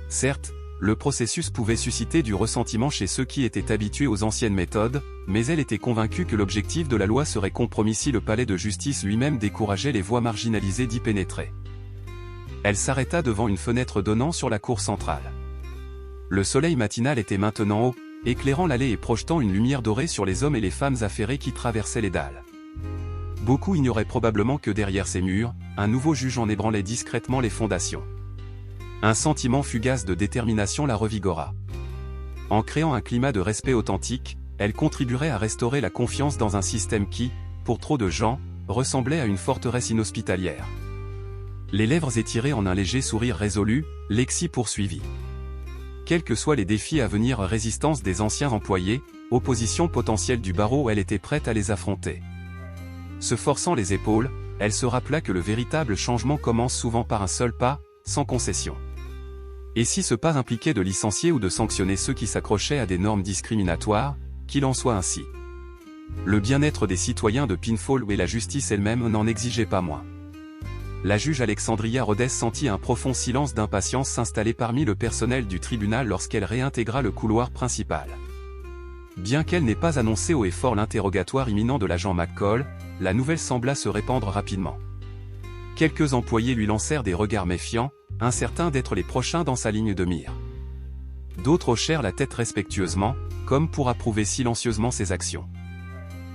Certes, le processus pouvait susciter du ressentiment chez ceux qui étaient habitués aux anciennes méthodes, mais elle était convaincue que l'objectif de la loi serait compromis si le palais de justice lui-même décourageait les voies marginalisées d'y pénétrer. Elle s'arrêta devant une fenêtre donnant sur la cour centrale. Le soleil matinal était maintenant haut, éclairant l'allée et projetant une lumière dorée sur les hommes et les femmes affairés qui traversaient les dalles. Beaucoup ignoraient probablement que derrière ces murs, un nouveau juge en ébranlait discrètement les fondations. Un sentiment fugace de détermination la revigora. En créant un climat de respect authentique, elle contribuerait à restaurer la confiance dans un système qui, pour trop de gens, ressemblait à une forteresse inhospitalière. Les lèvres étirées en un léger sourire résolu, Lexi poursuivit. Quels que soient les défis à venir, résistance des anciens employés, opposition potentielle du barreau, elle était prête à les affronter. Se forçant les épaules, elle se rappela que le véritable changement commence souvent par un seul pas, sans concession. Et si ce pas impliquait de licencier ou de sanctionner ceux qui s'accrochaient à des normes discriminatoires, qu'il en soit ainsi. Le bien-être des citoyens de Pinfall et la justice elle-même n'en exigeaient pas moins. La juge Alexandria Rhodes sentit un profond silence d'impatience s'installer parmi le personnel du tribunal lorsqu'elle réintégra le couloir principal. Bien qu'elle n'ait pas annoncé haut et fort l'interrogatoire imminent de l'agent McCall, la nouvelle sembla se répandre rapidement. Quelques employés lui lancèrent des regards méfiants, incertains d'être les prochains dans sa ligne de mire. D'autres hochèrent la tête respectueusement, comme pour approuver silencieusement ses actions.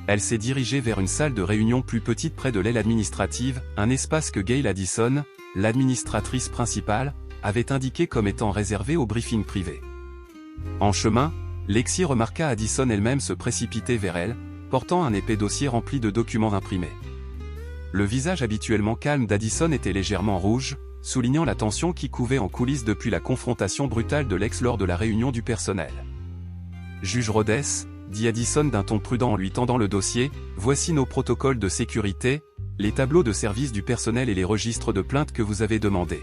Elle s'est dirigée vers une salle de réunion plus petite près de l'aile administrative, un espace que Gail Addison, l'administratrice principale, avait indiqué comme étant réservé au briefing privé. En chemin, Lexi remarqua Addison elle-même se précipiter vers elle, portant un épais dossier rempli de documents imprimés. Le visage habituellement calme d'Addison était légèrement rouge, soulignant la tension qui couvait en coulisses depuis la confrontation brutale de l'ex lors de la réunion du personnel. « Juge Rhodes », dit Addison d'un ton prudent en lui tendant le dossier, « voici nos protocoles de sécurité, les tableaux de service du personnel et les registres de plaintes que vous avez demandés.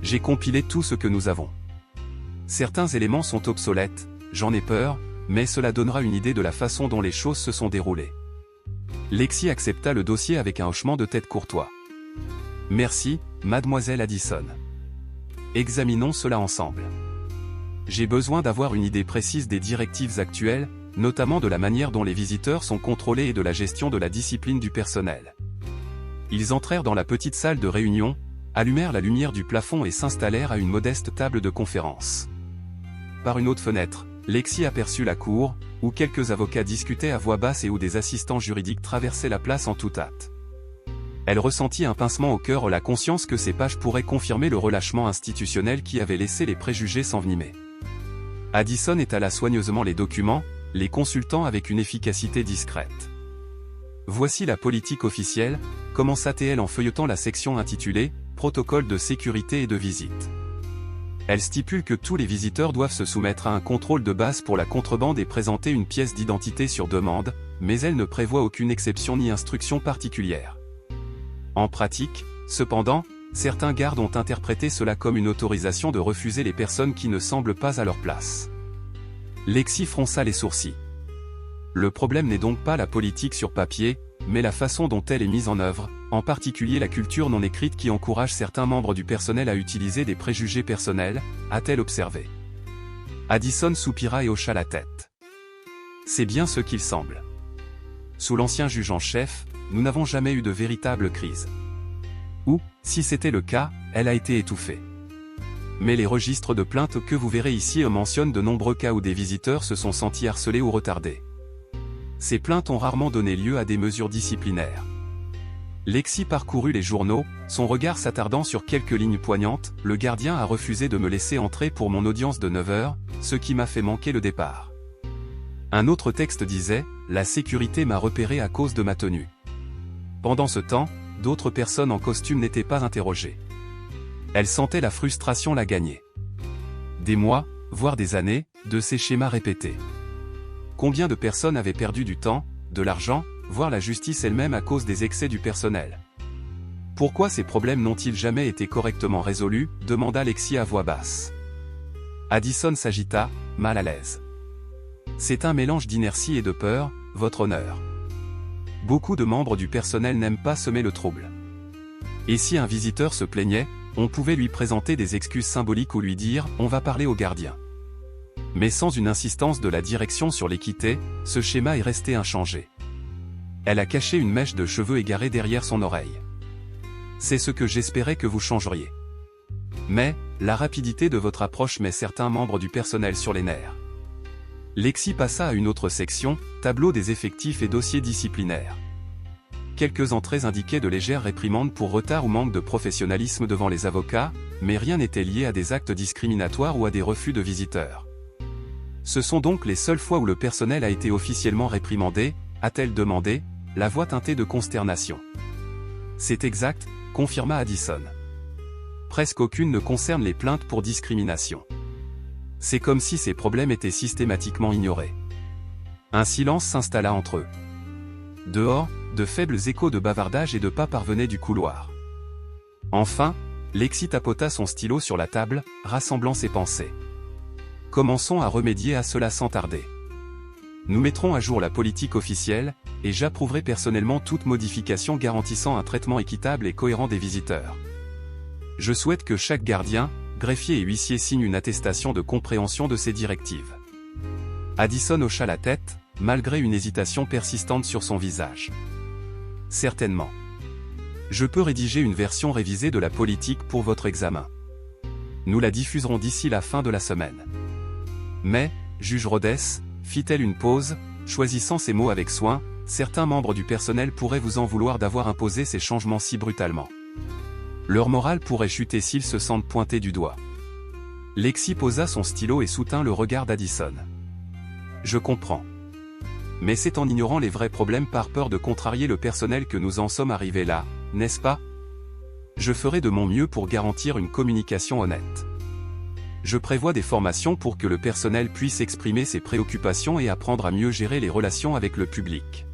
J'ai compilé tout ce que nous avons. Certains éléments sont obsolètes, j'en ai peur, mais cela donnera une idée de la façon dont les choses se sont déroulées. » Lexi accepta le dossier avec un hochement de tête courtois. « Merci, mademoiselle Addison. Examinons cela ensemble. J'ai besoin d'avoir une idée précise des directives actuelles, notamment de la manière dont les visiteurs sont contrôlés et de la gestion de la discipline du personnel. » Ils entrèrent dans la petite salle de réunion, allumèrent la lumière du plafond et s'installèrent à une modeste table de conférence. Par une haute fenêtre, Lexi aperçut la cour, où quelques avocats discutaient à voix basse et où des assistants juridiques traversaient la place en toute hâte. Elle ressentit un pincement au cœur, la conscience que ces pages pourraient confirmer le relâchement institutionnel qui avait laissé les préjugés s'envenimer. Addison étala soigneusement les documents, les consultant avec une efficacité discrète. « Voici la politique officielle », commença-t-elle en feuilletant la section intitulée « Protocole de sécurité et de visite ». Elle stipule que tous les visiteurs doivent se soumettre à un contrôle de base pour la contrebande et présenter une pièce d'identité sur demande, mais elle ne prévoit aucune exception ni instruction particulière. En pratique, cependant, certains gardes ont interprété cela comme une autorisation de refuser les personnes qui ne semblent pas à leur place. Lexi fronça les sourcils. Le problème n'est donc pas la politique sur papier, mais la façon dont elle est mise en œuvre, en particulier la culture non écrite qui encourage certains membres du personnel à utiliser des préjugés personnels, a-t-elle observé. Addison soupira et hocha la tête. C'est bien ce qu'il semble. Sous l'ancien juge en chef, nous n'avons jamais eu de véritable crise. Ou, si c'était le cas, elle a été étouffée. Mais les registres de plaintes que vous verrez ici mentionnent de nombreux cas où des visiteurs se sont sentis harcelés ou retardés. Ces plaintes ont rarement donné lieu à des mesures disciplinaires. Lexi parcourut les journaux, son regard s'attardant sur quelques lignes poignantes. « Le gardien a refusé de me laisser entrer pour mon audience de 9 heures, ce qui m'a fait manquer le départ. » Un autre texte disait « La sécurité m'a repéré à cause de ma tenue. » Pendant ce temps, d'autres personnes en costume n'étaient pas interrogées. Elle sentait la frustration la gagner. Des mois, voire des années, de ces schémas répétés. Combien de personnes avaient perdu du temps, de l'argent, voire la justice elle-même à cause des excès du personnel? Pourquoi ces problèmes n'ont-ils jamais été correctement résolus? Demanda Lexi à voix basse. Addison s'agita, mal à l'aise. C'est un mélange d'inertie et de peur, votre honneur. Beaucoup de membres du personnel n'aiment pas semer le trouble. Et si un visiteur se plaignait, on pouvait lui présenter des excuses symboliques ou lui dire « on va parler au gardien ». Mais sans une insistance de la direction sur l'équité, ce schéma est resté inchangé. Elle a caché une mèche de cheveux égarée derrière son oreille. C'est ce que j'espérais que vous changeriez. Mais, la rapidité de votre approche met certains membres du personnel sur les nerfs. Lexi passa à une autre section, tableau des effectifs et dossiers disciplinaires. Quelques entrées indiquaient de légères réprimandes pour retard ou manque de professionnalisme devant les avocats, mais rien n'était lié à des actes discriminatoires ou à des refus de visiteurs. Ce sont donc les seules fois où le personnel a été officiellement réprimandé, a-t-elle demandé, la voix teintée de consternation. C'est exact, confirma Addison. Presque aucune ne concerne les plaintes pour discrimination. C'est comme si ces problèmes étaient systématiquement ignorés. Un silence s'installa entre eux. Dehors, de faibles échos de bavardage et de pas parvenaient du couloir. Enfin, Lexi tapota son stylo sur la table, rassemblant ses pensées. Commençons à remédier à cela sans tarder. Nous mettrons à jour la politique officielle, et j'approuverai personnellement toute modification garantissant un traitement équitable et cohérent des visiteurs. Je souhaite que chaque gardien, greffier et huissier signe une attestation de compréhension de ces directives. Addison hocha la tête, malgré une hésitation persistante sur son visage. Certainement. Je peux rédiger une version révisée de la politique pour votre examen. Nous la diffuserons d'ici la fin de la semaine. Mais, juge Rhodes, fit-elle une pause, choisissant ses mots avec soin, certains membres du personnel pourraient vous en vouloir d'avoir imposé ces changements si brutalement. Leur morale pourrait chuter s'ils se sentent pointés du doigt. Lexi posa son stylo et soutint le regard d'Addison. Je comprends. Mais c'est en ignorant les vrais problèmes par peur de contrarier le personnel que nous en sommes arrivés là, n'est-ce pas? Je ferai de mon mieux pour garantir une communication honnête. Je prévois des formations pour que le personnel puisse exprimer ses préoccupations et apprendre à mieux gérer les relations avec le public.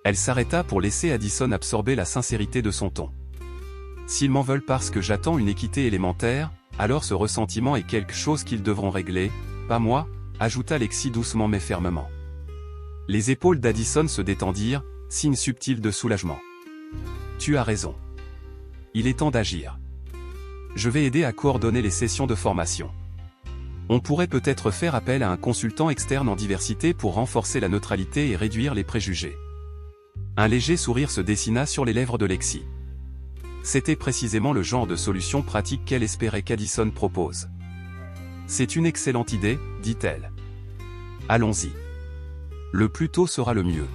Elle s'arrêta pour laisser Addison absorber la sincérité de son ton. S'ils m'en veulent parce que j'attends une équité élémentaire, alors ce ressentiment est quelque chose qu'ils devront régler, pas moi, ajouta Lexi doucement mais fermement. Les épaules d'Addison se détendirent, signe subtil de soulagement. Tu as raison. Il est temps d'agir. Je vais aider à coordonner les sessions de formation. On pourrait peut-être faire appel à un consultant externe en diversité pour renforcer la neutralité et réduire les préjugés. Un léger sourire se dessina sur les lèvres de Lexi. C'était précisément le genre de solution pratique qu'elle espérait qu'Addison propose. C'est une excellente idée, dit-elle. Allons-y. Le plus tôt sera le mieux.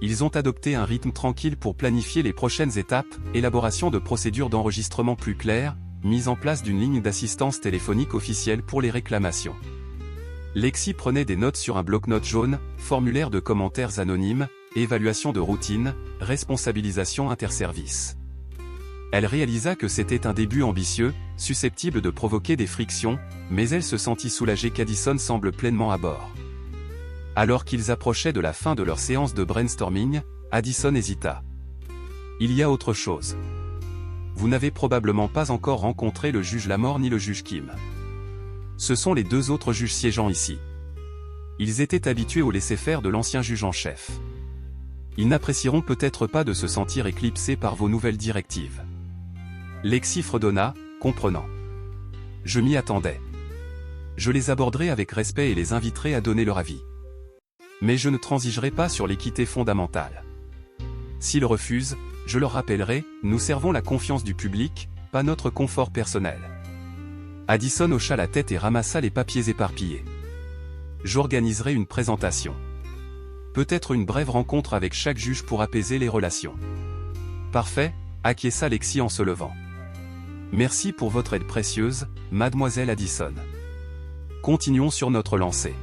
Ils ont adopté un rythme tranquille pour planifier les prochaines étapes, élaboration de procédures d'enregistrement plus claires, mise en place d'une ligne d'assistance téléphonique officielle pour les réclamations. Lexi prenait des notes sur un bloc-notes jaune, formulaire de commentaires anonymes, évaluation de routine, responsabilisation interservice. Elle réalisa que c'était un début ambitieux, susceptible de provoquer des frictions, mais elle se sentit soulagée qu'Addison semble pleinement à bord. Alors qu'ils approchaient de la fin de leur séance de brainstorming, Addison hésita. Il y a autre chose. Vous n'avez probablement pas encore rencontré le juge Lamore ni le juge Kim. Ce sont les deux autres juges siégeant ici. Ils étaient habitués au laisser-faire de l'ancien juge en chef. Ils n'apprécieront peut-être pas de se sentir éclipsés par vos nouvelles directives. Lexi fredonna, comprenant. Je m'y attendais. Je les aborderai avec respect et les inviterai à donner leur avis. Mais je ne transigerai pas sur l'équité fondamentale. S'ils refusent, je leur rappellerai, nous servons la confiance du public, pas notre confort personnel. Addison hocha la tête et ramassa les papiers éparpillés. J'organiserai une présentation. Peut-être une brève rencontre avec chaque juge pour apaiser les relations. Parfait, acquiesça Lexi en se levant. Merci pour votre aide précieuse, mademoiselle Addison. Continuons sur notre lancée.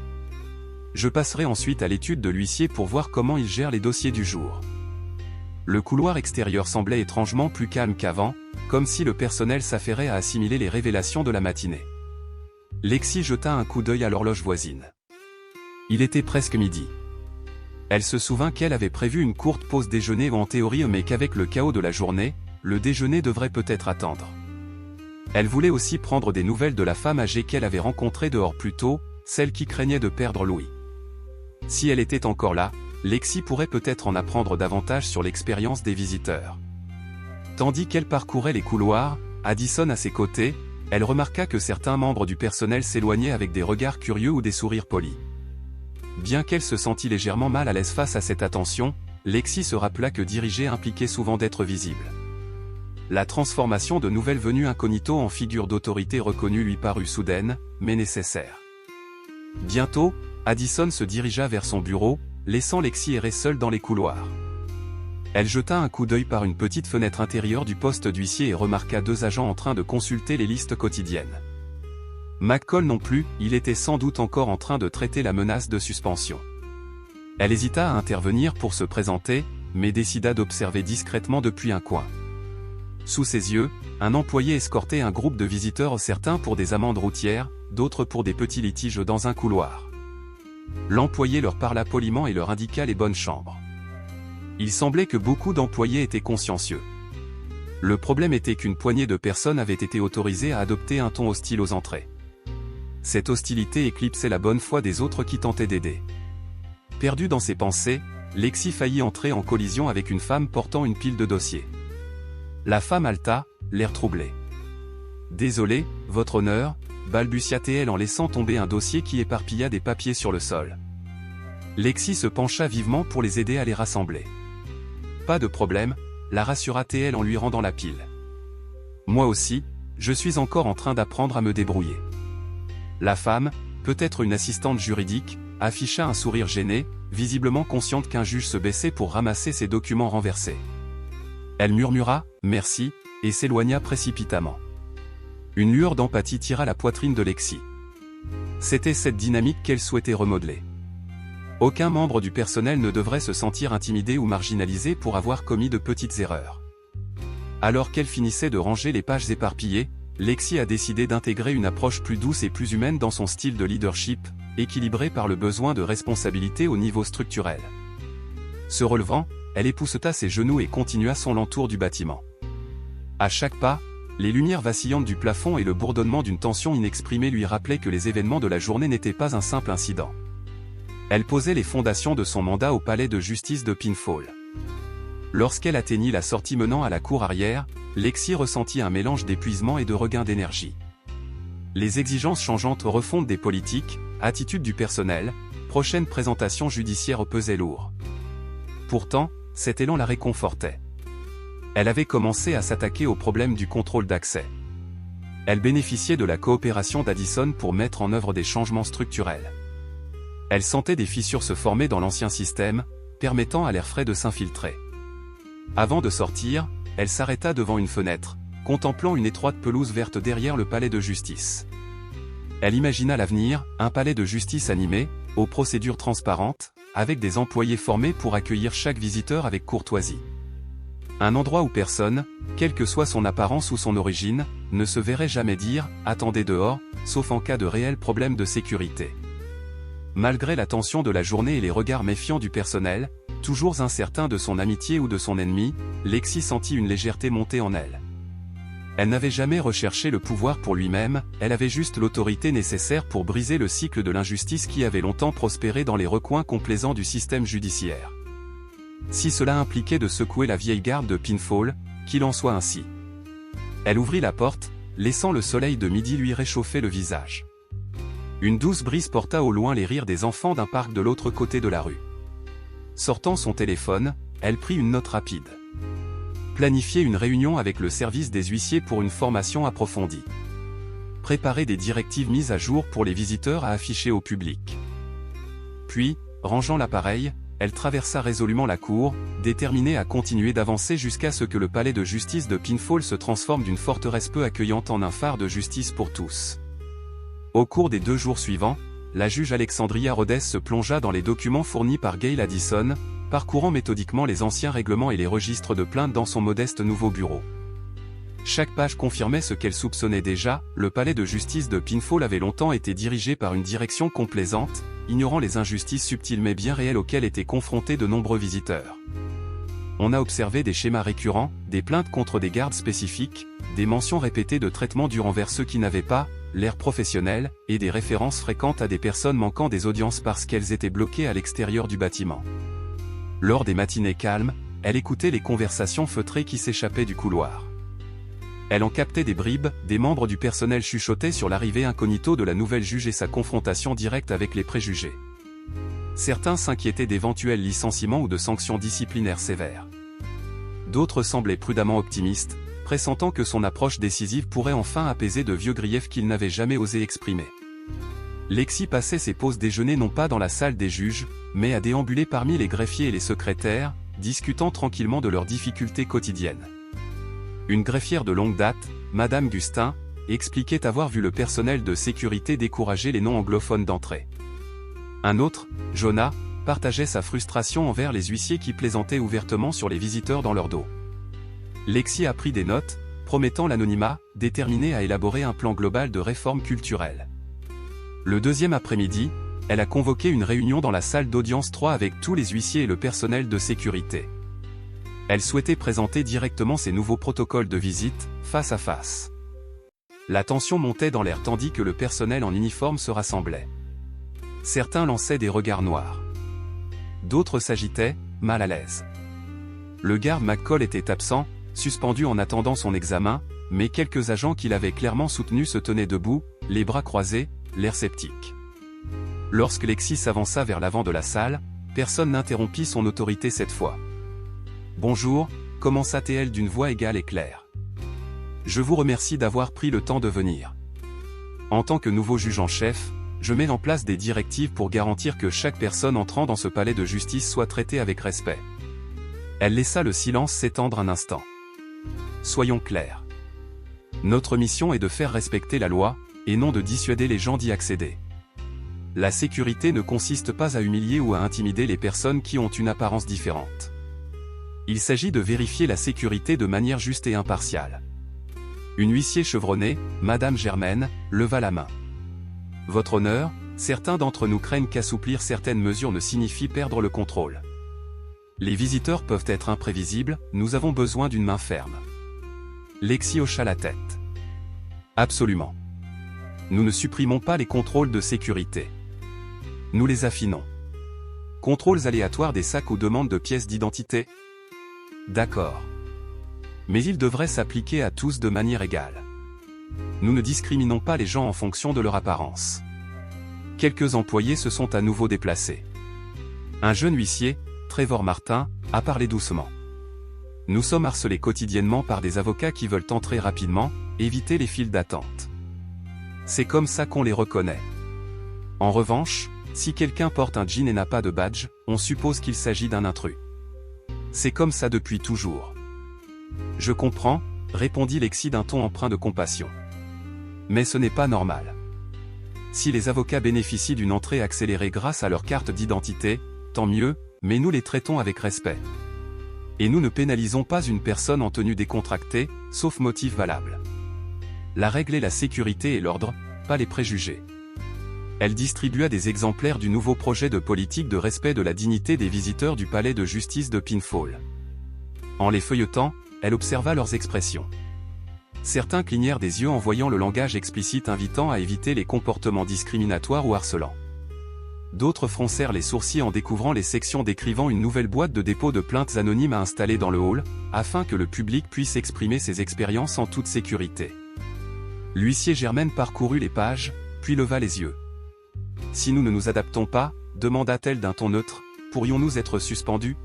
Je passerai ensuite à l'étude de l'huissier pour voir comment il gère les dossiers du jour. Le couloir extérieur semblait étrangement plus calme qu'avant, comme si le personnel s'affairait à assimiler les révélations de la matinée. Lexi jeta un coup d'œil à l'horloge voisine. Il était presque midi. Elle se souvint qu'elle avait prévu une courte pause déjeuner en théorie mais qu'avec le chaos de la journée, le déjeuner devrait peut-être attendre. Elle voulait aussi prendre des nouvelles de la femme âgée qu'elle avait rencontrée dehors plus tôt, celle qui craignait de perdre Louis. Si elle était encore là, Lexi pourrait peut-être en apprendre davantage sur l'expérience des visiteurs. Tandis qu'elle parcourait les couloirs, Addison à ses côtés, elle remarqua que certains membres du personnel s'éloignaient avec des regards curieux ou des sourires polis. Bien qu'elle se sentît légèrement mal à l'aise face à cette attention, Lexi se rappela que diriger impliquait souvent d'être visible. La transformation de nouvelles venues incognito en figure d'autorité reconnue lui parut soudaine, mais nécessaire. Bientôt, Addison se dirigea vers son bureau, laissant Lexi errer seule dans les couloirs. Elle jeta un coup d'œil par une petite fenêtre intérieure du poste d'huissier et remarqua 2 agents en train de consulter les listes quotidiennes. McCall non plus, il était sans doute encore en train de traiter la menace de suspension. Elle hésita à intervenir pour se présenter, mais décida d'observer discrètement depuis un coin. Sous ses yeux, un employé escortait un groupe de visiteurs, certains pour des amendes routières, d'autres pour des petits litiges dans un couloir. L'employé leur parla poliment et leur indiqua les bonnes chambres. Il semblait que beaucoup d'employés étaient consciencieux. Le problème était qu'une poignée de personnes avaient été autorisées à adopter un ton hostile aux entrées. Cette hostilité éclipsait la bonne foi des autres qui tentaient d'aider. Perdue dans ses pensées, Lexi faillit entrer en collision avec une femme portant une pile de dossiers. La femme haleta, l'air troublé. « Désolé, votre honneur », balbutia-t-elle en laissant tomber un dossier qui éparpilla des papiers sur le sol. Lexi se pencha vivement pour les aider à les rassembler. « Pas de problème », la rassura-t-elle en lui rendant la pile. « Moi aussi, je suis encore en train d'apprendre à me débrouiller. » La femme, peut-être une assistante juridique, afficha un sourire gêné, visiblement consciente qu'un juge se baissait pour ramasser ses documents renversés. Elle murmura « Merci » et s'éloigna précipitamment. Une lueur d'empathie tira la poitrine de Lexi. C'était cette dynamique qu'elle souhaitait remodeler. Aucun membre du personnel ne devrait se sentir intimidé ou marginalisé pour avoir commis de petites erreurs. Alors qu'elle finissait de ranger les pages éparpillées, Lexi a décidé d'intégrer une approche plus douce et plus humaine dans son style de leadership, équilibré par le besoin de responsabilité au niveau structurel. Se relevant, elle épousseta ses genoux et continua son l'entour du bâtiment. À chaque pas, les lumières vacillantes du plafond et le bourdonnement d'une tension inexprimée lui rappelaient que les événements de la journée n'étaient pas un simple incident. Elle posait les fondations de son mandat au palais de justice de Pinfall. Lorsqu'elle atteignit la sortie menant à la cour arrière, Lexi ressentit un mélange d'épuisement et de regain d'énergie. Les exigences changeantes refonte des politiques, attitude du personnel, prochaine présentation judiciaire pesaient lourd. Pourtant, cet élan la réconfortait. Elle avait commencé à s'attaquer au problème du contrôle d'accès. Elle bénéficiait de la coopération d'Addison pour mettre en œuvre des changements structurels. Elle sentait des fissures se former dans l'ancien système, permettant à l'air frais de s'infiltrer. Avant de sortir, elle s'arrêta devant une fenêtre, contemplant une étroite pelouse verte derrière le palais de justice. Elle imagina l'avenir, un palais de justice animé, aux procédures transparentes, avec des employés formés pour accueillir chaque visiteur avec courtoisie. Un endroit où personne, quelle que soit son apparence ou son origine, ne se verrait jamais dire « attendez dehors », sauf en cas de réel problème de sécurité. Malgré la tension de la journée et les regards méfiants du personnel, toujours incertain de son amitié ou de son ennemi, Lexi sentit une légèreté monter en elle. Elle n'avait jamais recherché le pouvoir pour lui-même, elle avait juste l'autorité nécessaire pour briser le cycle de l'injustice qui avait longtemps prospéré dans les recoins complaisants du système judiciaire. Si cela impliquait de secouer la vieille garde de Pinfall, qu'il en soit ainsi. Elle ouvrit la porte, laissant le soleil de midi lui réchauffer le visage. Une douce brise porta au loin les rires des enfants d'un parc de l'autre côté de la rue. Sortant son téléphone, elle prit une note rapide. Planifier une réunion avec le service des huissiers pour une formation approfondie. Préparer des directives mises à jour pour les visiteurs à afficher au public. Puis, rangeant l'appareil, elle traversa résolument la cour, déterminée à continuer d'avancer jusqu'à ce que le palais de justice de Pinfall se transforme d'une forteresse peu accueillante en un phare de justice pour tous. Au cours des 2 jours suivants, la juge Alexandria Rhodes se plongea dans les documents fournis par Gail Addison, parcourant méthodiquement les anciens règlements et les registres de plaintes dans son modeste nouveau bureau. Chaque page confirmait ce qu'elle soupçonnait déjà, le palais de justice de Pinfall avait longtemps été dirigé par une direction complaisante, ignorant les injustices subtiles mais bien réelles auxquelles étaient confrontés de nombreux visiteurs. On a observé des schémas récurrents, des plaintes contre des gardes spécifiques, des mentions répétées de traitements durs envers ceux qui n'avaient pas l'air professionnel, et des références fréquentes à des personnes manquant des audiences parce qu'elles étaient bloquées à l'extérieur du bâtiment. Lors des matinées calmes, elle écoutait les conversations feutrées qui s'échappaient du couloir. Elle en captait des bribes, des membres du personnel chuchotaient sur l'arrivée incognito de la nouvelle juge et sa confrontation directe avec les préjugés. Certains s'inquiétaient d'éventuels licenciements ou de sanctions disciplinaires sévères. D'autres semblaient prudemment optimistes, pressentant que son approche décisive pourrait enfin apaiser de vieux griefs qu'il n'avait jamais osé exprimer. Lexi passait ses pauses déjeuner non pas dans la salle des juges, mais à déambuler parmi les greffiers et les secrétaires, discutant tranquillement de leurs difficultés quotidiennes. Une greffière de longue date, Madame Gustin, expliquait avoir vu le personnel de sécurité décourager les non-anglophones d'entrer. Un autre, Jonah, partageait sa frustration envers les huissiers qui plaisantaient ouvertement sur les visiteurs dans leur dos. Lexi a pris des notes, promettant l'anonymat, déterminée à élaborer un plan global de réforme culturelle. Le deuxième après-midi, elle a convoqué une réunion dans la salle d'audience 3 avec tous les huissiers et le personnel de sécurité. Elle souhaitait présenter directement ses nouveaux protocoles de visite, face à face. La tension montait dans l'air tandis que le personnel en uniforme se rassemblait. Certains lançaient des regards noirs. D'autres s'agitaient, mal à l'aise. Le garde McCall était absent, suspendu en attendant son examen, mais quelques agents qui l'avaient clairement soutenu se tenaient debout, les bras croisés, l'air sceptique. Lorsque Lexi s'avança vers l'avant de la salle, personne n'interrompit son autorité cette fois. « Bonjour », commença-t-elle d'une voix égale et claire. « Je vous remercie d'avoir pris le temps de venir. En tant que nouveau juge en chef, je mets en place des directives pour garantir que chaque personne entrant dans ce palais de justice soit traitée avec respect. » Elle laissa le silence s'étendre un instant. « Soyons clairs. Notre mission est de faire respecter la loi, et non de dissuader les gens d'y accéder. La sécurité ne consiste pas à humilier ou à intimider les personnes qui ont une apparence différente. Il s'agit de vérifier la sécurité de manière juste et impartiale. » Une huissier chevronnée, Madame Germaine, leva la main. « Votre honneur, certains d'entre nous craignent qu'assouplir certaines mesures ne signifie perdre le contrôle. Les visiteurs peuvent être imprévisibles, nous avons besoin d'une main ferme. » Lexi hocha la tête. « Absolument. Nous ne supprimons pas les contrôles de sécurité. Nous les affinons. Contrôles aléatoires des sacs ou demandes de pièces d'identité? D'accord. Mais ils devraient s'appliquer à tous de manière égale. Nous ne discriminons pas les gens en fonction de leur apparence. » Quelques employés se sont à nouveau déplacés. Un jeune huissier, Trevor Martin, a parlé doucement. « Nous sommes harcelés quotidiennement par des avocats qui veulent entrer rapidement, éviter les files d'attente. C'est comme ça qu'on les reconnaît. En revanche, si quelqu'un porte un jean et n'a pas de badge, on suppose qu'il s'agit d'un intrus. C'est comme ça depuis toujours. » « Je comprends, » répondit Lexi d'un ton empreint de compassion. « Mais ce n'est pas normal. Si les avocats bénéficient d'une entrée accélérée grâce à leur carte d'identité, tant mieux, mais nous les traitons avec respect. Et nous ne pénalisons pas une personne en tenue décontractée, sauf motif valable. La règle est la sécurité et l'ordre, pas les préjugés. » Elle distribua des exemplaires du nouveau projet de politique de respect de la dignité des visiteurs du palais de justice de Pinfall. En les feuilletant, elle observa leurs expressions. Certains clignèrent des yeux en voyant le langage explicite invitant à éviter les comportements discriminatoires ou harcelants. D'autres froncèrent les sourcils en découvrant les sections décrivant une nouvelle boîte de dépôt de plaintes anonymes à installer dans le hall, afin que le public puisse exprimer ses expériences en toute sécurité. L'huissier Germaine parcourut les pages, puis leva les yeux. « Si nous ne nous adaptons pas, demanda-t-elle d'un ton neutre, pourrions-nous être suspendus ? »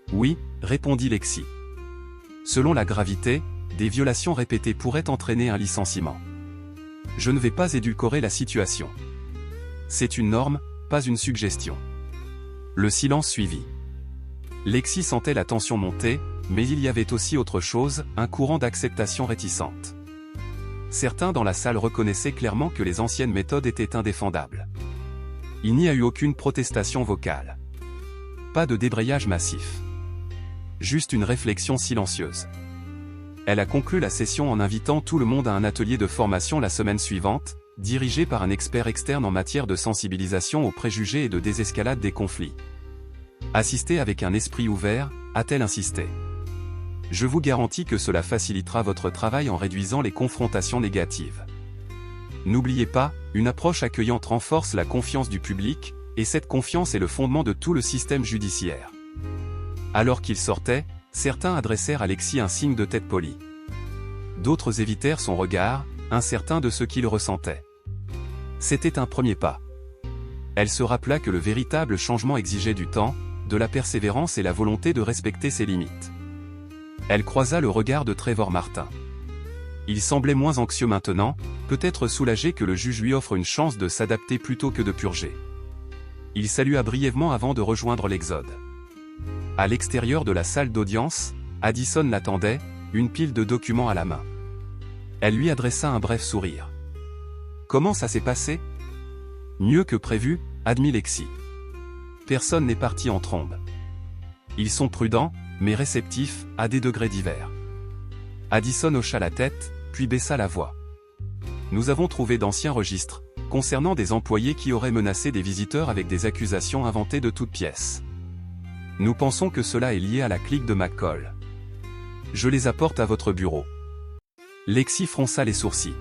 « Oui, » répondit Lexi. Selon la gravité, des violations répétées pourraient entraîner un licenciement. Je ne vais pas édulcorer la situation. C'est une norme, pas une suggestion. Le silence suivit. Lexi sentait la tension monter, mais il y avait aussi autre chose, un courant d'acceptation réticente. Certains dans la salle reconnaissaient clairement que les anciennes méthodes étaient indéfendables. Il n'y a eu aucune protestation vocale. Pas de débrayage massif. Juste une réflexion silencieuse. Elle a conclu la session en invitant tout le monde à un atelier de formation la semaine suivante, dirigé par un expert externe en matière de sensibilisation aux préjugés et de désescalade des conflits. Assistez avec un esprit ouvert, a-t-elle insisté. Je vous garantis que cela facilitera votre travail en réduisant les confrontations négatives. N'oubliez pas, une approche accueillante renforce la confiance du public, et cette confiance est le fondement de tout le système judiciaire. Alors qu'il sortait, certains adressèrent à Lexi un signe de tête poli. D'autres évitèrent son regard, incertains de ce qu'il ressentait. C'était un premier pas. Elle se rappela que le véritable changement exigeait du temps, de la persévérance et la volonté de respecter ses limites. Elle croisa le regard de Trevor Martin. Il semblait moins anxieux maintenant, peut-être soulagé que le juge lui offre une chance de s'adapter plutôt que de purger. Il salua brièvement avant de rejoindre l'Exode. À l'extérieur de la salle d'audience, Addison l'attendait, une pile de documents à la main. Elle lui adressa un bref sourire. « Comment ça s'est passé ?»« Mieux que prévu, » admit Lexi. « Personne n'est parti en trombe. Ils sont prudents, mais réceptifs, à des degrés divers. » Addison hocha la tête, puis baissa la voix. « Nous avons trouvé d'anciens registres, concernant des employés qui auraient menacé des visiteurs avec des accusations inventées de toutes pièces. Nous pensons que cela est lié à la clique de McCall. Je les apporte à votre bureau. » Lexi fronça les sourcils.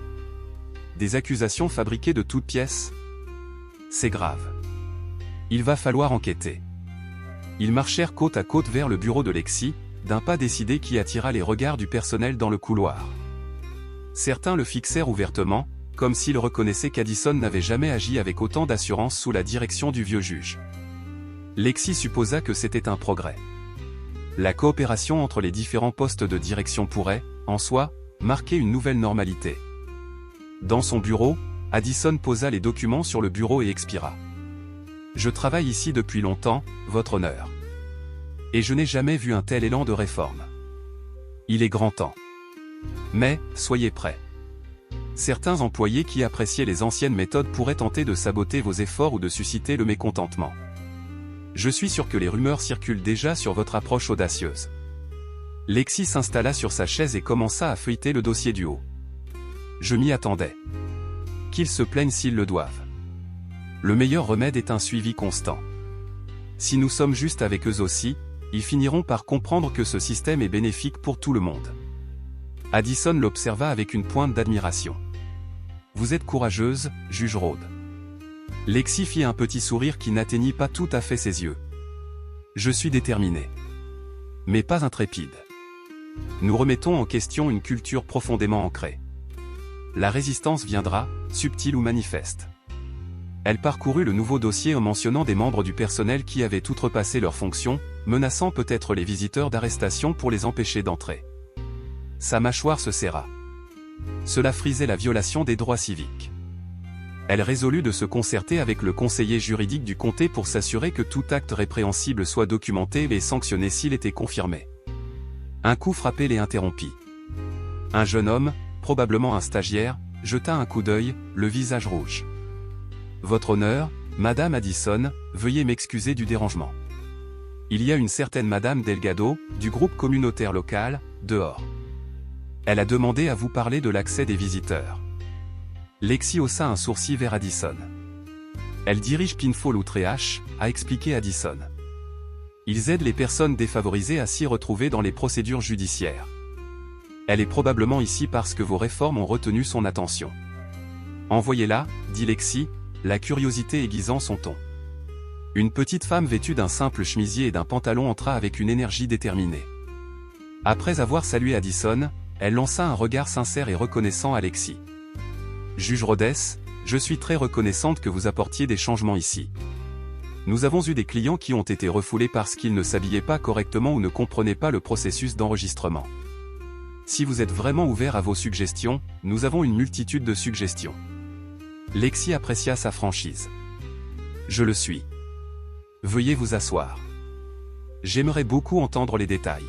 « Des accusations fabriquées de toutes pièces ? C'est grave. Il va falloir enquêter. » Ils marchèrent côte à côte vers le bureau de Lexi, d'un pas décidé qui attira les regards du personnel dans le couloir. Certains le fixèrent ouvertement, comme s'ils reconnaissaient qu'Addison n'avait jamais agi avec autant d'assurance sous la direction du vieux juge. Lexi supposa que c'était un progrès. La coopération entre les différents postes de direction pourrait, en soi, marquer une nouvelle normalité. Dans son bureau, Addison posa les documents sur le bureau et expira. « Je travaille ici depuis longtemps, votre honneur. Et je n'ai jamais vu un tel élan de réforme. Il est grand temps. Mais, soyez prêts. Certains employés qui appréciaient les anciennes méthodes pourraient tenter de saboter vos efforts ou de susciter le mécontentement. Je suis sûr que les rumeurs circulent déjà sur votre approche audacieuse. » Lexi s'installa sur sa chaise et commença à feuilleter le dossier du haut. « Je m'y attendais. Qu'ils se plaignent s'ils le doivent. Le meilleur remède est un suivi constant. Si nous sommes justes avec eux aussi, ils finiront par comprendre que ce système est bénéfique pour tout le monde. » Addison l'observa avec une pointe d'admiration. « Vous êtes courageuse, juge Rhodes. » Lexi fit un petit sourire qui n'atteignit pas tout à fait ses yeux. « Je suis déterminé. Mais pas intrépide. Nous remettons en question une culture profondément ancrée. La résistance viendra, subtile ou manifeste. » Elle parcourut le nouveau dossier en mentionnant des membres du personnel qui avaient outrepassé leurs fonctions, menaçant peut-être les visiteurs d'arrestation pour les empêcher d'entrer. Sa mâchoire se serra. Cela frisait la violation des droits civiques. Elle résolut de se concerter avec le conseiller juridique du comté pour s'assurer que tout acte répréhensible soit documenté et sanctionné s'il était confirmé. Un coup frappé les interrompit. Un jeune homme, probablement un stagiaire, jeta un coup d'œil, le visage rouge. « Votre honneur, Madame Addison, veuillez m'excuser du dérangement. Il y a une certaine Madame Delgado, du groupe communautaire local, dehors. Elle a demandé à vous parler de l'accès des visiteurs. » Lexi haussa un sourcil vers Addison. « Elle dirige Pinfall Outreach, » a expliqué Addison. « Ils aident les personnes défavorisées à s'y retrouver dans les procédures judiciaires. Elle est probablement ici parce que vos réformes ont retenu son attention. »« Envoyez-la, » dit Lexi, la curiosité aiguisant son ton. Une petite femme vêtue d'un simple chemisier et d'un pantalon entra avec une énergie déterminée. Après avoir salué Addison, elle lança un regard sincère et reconnaissant à Lexi. « Juge Rhodes, je suis très reconnaissante que vous apportiez des changements ici. Nous avons eu des clients qui ont été refoulés parce qu'ils ne s'habillaient pas correctement ou ne comprenaient pas le processus d'enregistrement. Si vous êtes vraiment ouvert à vos suggestions, nous avons une multitude de suggestions. » Lexi apprécia sa franchise. « Je le suis. Veuillez vous asseoir. J'aimerais beaucoup entendre les détails. »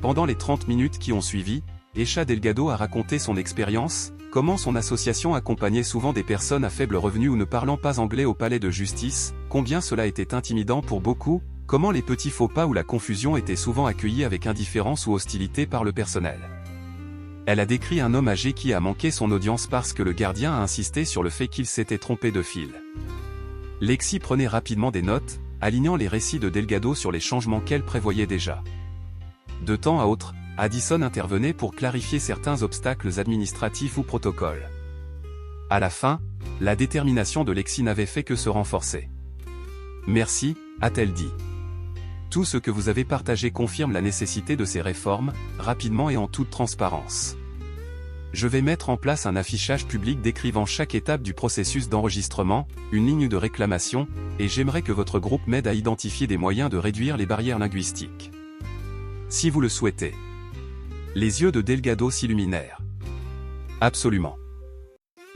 Pendant les 30 minutes qui ont suivi, Esha Delgado a raconté son expérience, comment son association accompagnait souvent des personnes à faible revenu ou ne parlant pas anglais au palais de justice, combien cela était intimidant pour beaucoup, comment les petits faux pas ou la confusion étaient souvent accueillis avec indifférence ou hostilité par le personnel. Elle a décrit un homme âgé qui a manqué son audience parce que le gardien a insisté sur le fait qu'il s'était trompé de fil. Lexi prenait rapidement des notes, alignant les récits de Delgado sur les changements qu'elle prévoyait déjà. De temps à autre, Addison intervenait pour clarifier certains obstacles administratifs ou protocoles. À la fin, la détermination de Lexi n'avait fait que se renforcer. « Merci », a-t-elle dit. « Tout ce que vous avez partagé confirme la nécessité de ces réformes, rapidement et en toute transparence. Je vais mettre en place un affichage public décrivant chaque étape du processus d'enregistrement, une ligne de réclamation, et j'aimerais que votre groupe m'aide à identifier des moyens de réduire les barrières linguistiques. Si vous le souhaitez. » Les yeux de Delgado s'illuminèrent. « Absolument.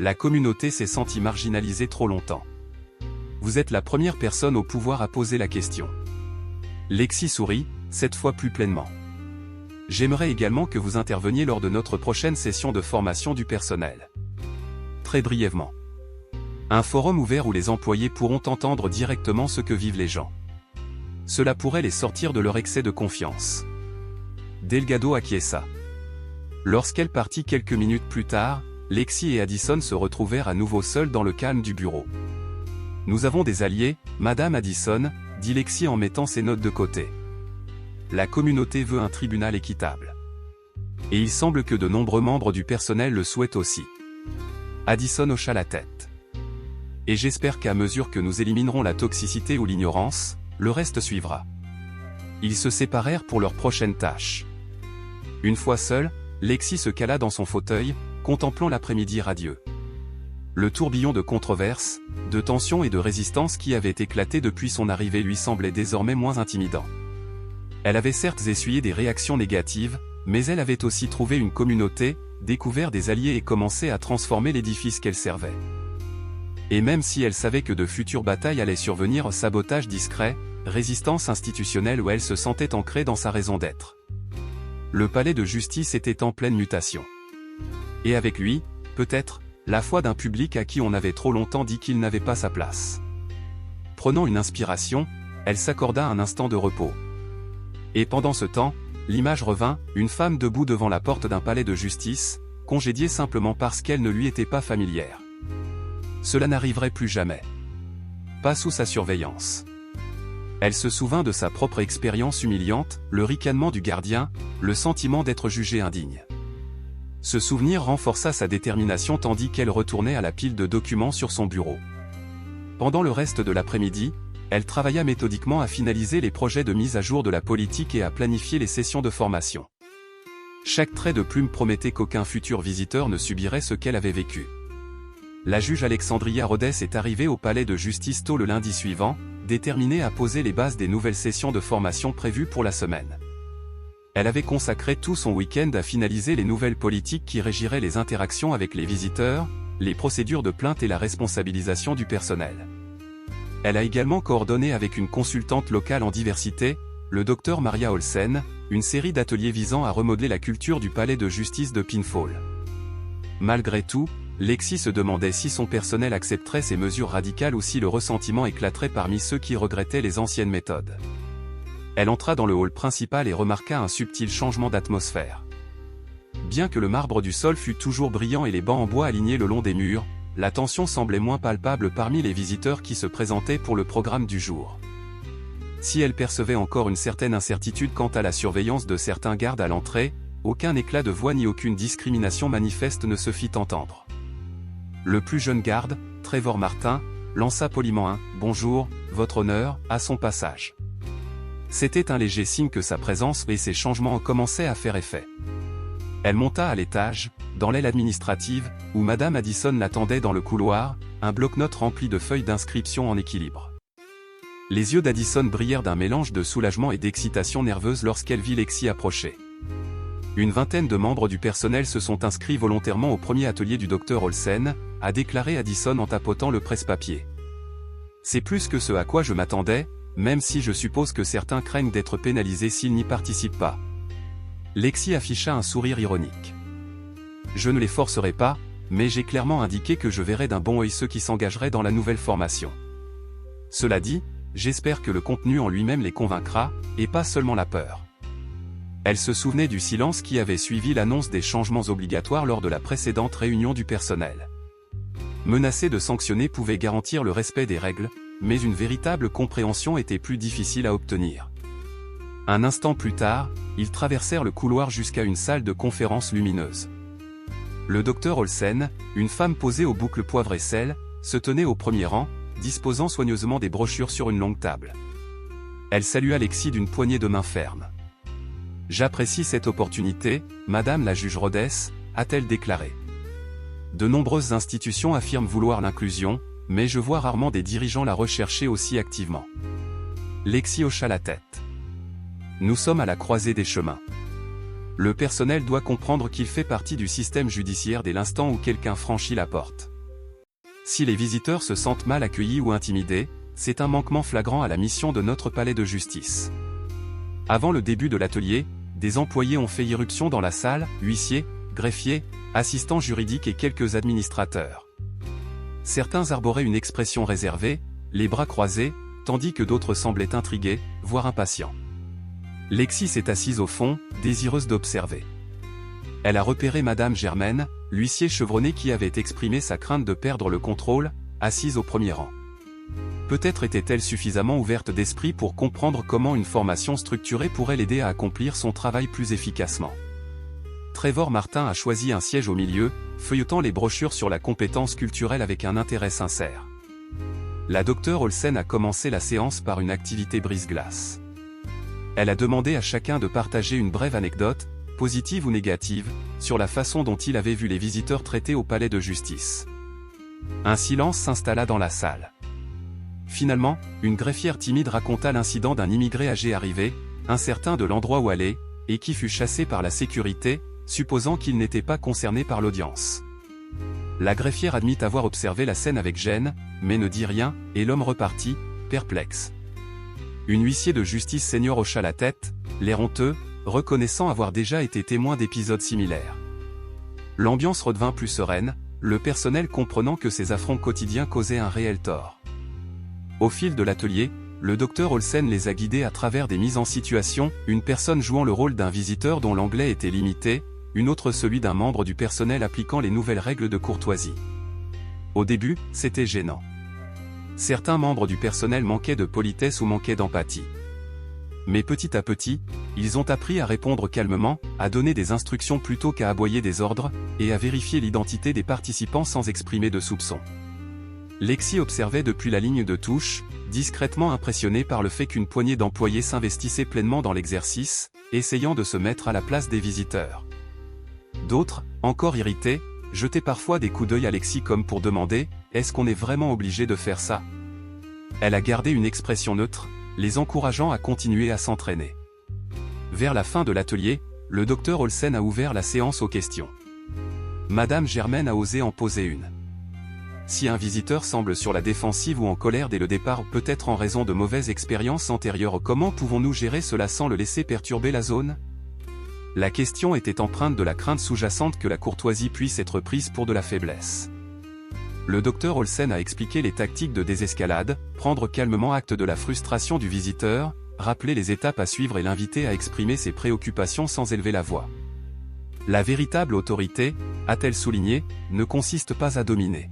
La communauté s'est sentie marginalisée trop longtemps. Vous êtes la première personne au pouvoir à poser la question. Lexi sourit, cette fois plus pleinement. J'aimerais également que vous interveniez lors de notre prochaine session de formation du personnel. Très brièvement. Un forum ouvert où les employés pourront entendre directement ce que vivent les gens. Cela pourrait les sortir de leur excès de confiance. Delgado acquiesça. Lorsqu'elle partit quelques minutes plus tard, Lexi et Addison se retrouvèrent à nouveau seuls dans le calme du bureau. « Nous avons des alliés, Madame Addison », dit Lexi en mettant ses notes de côté. La communauté veut un tribunal équitable. Et il semble que de nombreux membres du personnel le souhaitent aussi. Addison hocha la tête. Et j'espère qu'à mesure que nous éliminerons la toxicité ou l'ignorance, le reste suivra. Ils se séparèrent pour leur prochaine tâche. Une fois seule, Lexi se cala dans son fauteuil, contemplant l'après-midi radieux. Le tourbillon de controverses, de tensions et de résistance qui avait éclaté depuis son arrivée lui semblait désormais moins intimidant. Elle avait certes essuyé des réactions négatives, mais elle avait aussi trouvé une communauté, découvert des alliés et commencé à transformer l'édifice qu'elle servait. Et même si elle savait que de futures batailles allaient survenir, sabotage discret, résistance institutionnelle où elle se sentait ancrée dans sa raison d'être. Le palais de justice était en pleine mutation. Et avec lui, peut-être, la foi d'un public à qui on avait trop longtemps dit qu'il n'avait pas sa place. Prenant une inspiration, elle s'accorda un instant de repos. Et pendant ce temps, l'image revint, une femme debout devant la porte d'un palais de justice, congédiée simplement parce qu'elle ne lui était pas familière. Cela n'arriverait plus jamais. Pas sous sa surveillance. Elle se souvint de sa propre expérience humiliante, le ricanement du gardien, le sentiment d'être jugée indigne. Ce souvenir renforça sa détermination tandis qu'elle retournait à la pile de documents sur son bureau. Pendant le reste de l'après-midi, elle travailla méthodiquement à finaliser les projets de mise à jour de la politique et à planifier les sessions de formation. Chaque trait de plume promettait qu'aucun futur visiteur ne subirait ce qu'elle avait vécu. La juge Alexandria Rhodes est arrivée au palais de justice tôt le lundi suivant, déterminée à poser les bases des nouvelles sessions de formation prévues pour la semaine. Elle avait consacré tout son week-end à finaliser les nouvelles politiques qui régiraient les interactions avec les visiteurs, les procédures de plainte et la responsabilisation du personnel. Elle a également coordonné avec une consultante locale en diversité, le Dr Maria Olsen, une série d'ateliers visant à remodeler la culture du palais de justice de Pinfall. Malgré tout, Lexi se demandait si son personnel accepterait ces mesures radicales ou si le ressentiment éclaterait parmi ceux qui regrettaient les anciennes méthodes. Elle entra dans le hall principal et remarqua un subtil changement d'atmosphère. Bien que le marbre du sol fût toujours brillant et les bancs en bois alignés le long des murs, la tension semblait moins palpable parmi les visiteurs qui se présentaient pour le programme du jour. Si elle percevait encore une certaine incertitude quant à la surveillance de certains gardes à l'entrée, aucun éclat de voix ni aucune discrimination manifeste ne se fit entendre. Le plus jeune garde, Trevor Martin, lança poliment un « Bonjour, votre honneur » à son passage. C'était un léger signe que sa présence et ses changements commençaient à faire effet. Elle monta à l'étage, dans l'aile administrative, où Madame Addison l'attendait dans le couloir, un bloc-notes rempli de feuilles d'inscription en équilibre. Les yeux d'Addison brillèrent d'un mélange de soulagement et d'excitation nerveuse lorsqu'elle vit Lexi approcher. Une vingtaine de membres du personnel se sont inscrits volontairement au premier atelier du Dr Olsen, a déclaré Addison en tapotant le presse-papier. C'est plus que ce à quoi je m'attendais, même si je suppose que certains craignent d'être pénalisés s'ils n'y participent pas. Lexi afficha un sourire ironique. Je ne les forcerai pas, mais j'ai clairement indiqué que je verrais d'un bon œil ceux qui s'engageraient dans la nouvelle formation. Cela dit, j'espère que le contenu en lui-même les convaincra, et pas seulement la peur. Elle se souvenait du silence qui avait suivi l'annonce des changements obligatoires lors de la précédente réunion du personnel. Menacer de sanctionner pouvait garantir le respect des règles, mais une véritable compréhension était plus difficile à obtenir. Un instant plus tard, ils traversèrent le couloir jusqu'à une salle de conférence lumineuse. Le Dr Olsen, une femme posée aux boucles poivre et sel, se tenait au premier rang, disposant soigneusement des brochures sur une longue table. Elle salua Lexi d'une poignée de main ferme. « J'apprécie cette opportunité, Madame la juge Rhodes », a-t-elle déclaré. De nombreuses institutions affirment vouloir l'inclusion, mais je vois rarement des dirigeants la rechercher aussi activement. Lexi hocha la tête. Nous sommes à la croisée des chemins. Le personnel doit comprendre qu'il fait partie du système judiciaire dès l'instant où quelqu'un franchit la porte. Si les visiteurs se sentent mal accueillis ou intimidés, c'est un manquement flagrant à la mission de notre palais de justice. Avant le début de l'atelier, des employés ont fait irruption dans la salle, huissiers, greffiers, assistants juridiques et quelques administrateurs. Certains arboraient une expression réservée, les bras croisés, tandis que d'autres semblaient intrigués, voire impatients. Lexi s'est assise au fond, désireuse d'observer. Elle a repéré Madame Germaine, l'huissier chevronné qui avait exprimé sa crainte de perdre le contrôle, assise au premier rang. Peut-être était-elle suffisamment ouverte d'esprit pour comprendre comment une formation structurée pourrait l'aider à accomplir son travail plus efficacement. Trevor Martin a choisi un siège au milieu, feuilletant les brochures sur la compétence culturelle avec un intérêt sincère. La Dr Olsen a commencé la séance par une activité brise-glace. Elle a demandé à chacun de partager une brève anecdote, positive ou négative, sur la façon dont il avait vu les visiteurs traités au palais de justice. Un silence s'installa dans la salle. Finalement, une greffière timide raconta l'incident d'un immigré âgé arrivé, incertain de l'endroit où aller, et qui fut chassé par la sécurité, supposant qu'il n'était pas concerné par l'audience. La greffière admit avoir observé la scène avec gêne, mais ne dit rien, et l'homme repartit, perplexe. Une huissier de justice senior hocha la tête, l'air honteux, reconnaissant avoir déjà été témoin d'épisodes similaires. L'ambiance redevint plus sereine, le personnel comprenant que ces affronts quotidiens causaient un réel tort. Au fil de l'atelier, le Dr Olsen les a guidés à travers des mises en situation, une personne jouant le rôle d'un visiteur dont l'anglais était limité, une autre celui d'un membre du personnel appliquant les nouvelles règles de courtoisie. Au début, c'était gênant. Certains membres du personnel manquaient de politesse ou manquaient d'empathie. Mais petit à petit, ils ont appris à répondre calmement, à donner des instructions plutôt qu'à aboyer des ordres, et à vérifier l'identité des participants sans exprimer de soupçons. Lexi observait depuis la ligne de touche, discrètement impressionnée par le fait qu'une poignée d'employés s'investissaient pleinement dans l'exercice, essayant de se mettre à la place des visiteurs. D'autres, encore irrités, jetaient parfois des coups d'œil à Lexi comme pour demander « Est-ce qu'on est vraiment obligé de faire ça ?» Elle a gardé une expression neutre, les encourageant à continuer à s'entraîner. Vers la fin de l'atelier, le Dr Olsen a ouvert la séance aux questions. Madame Germaine a osé en poser une. Si un visiteur semble sur la défensive ou en colère dès le départ, peut-être en raison de mauvaises expériences antérieures, comment pouvons-nous gérer cela sans le laisser perturber la zone ? La question était empreinte de la crainte sous-jacente que la courtoisie puisse être prise pour de la faiblesse. Le Dr Olsen a expliqué les tactiques de désescalade, prendre calmement acte de la frustration du visiteur, rappeler les étapes à suivre et l'inviter à exprimer ses préoccupations sans élever la voix. La véritable autorité, a-t-elle souligné, ne consiste pas à dominer.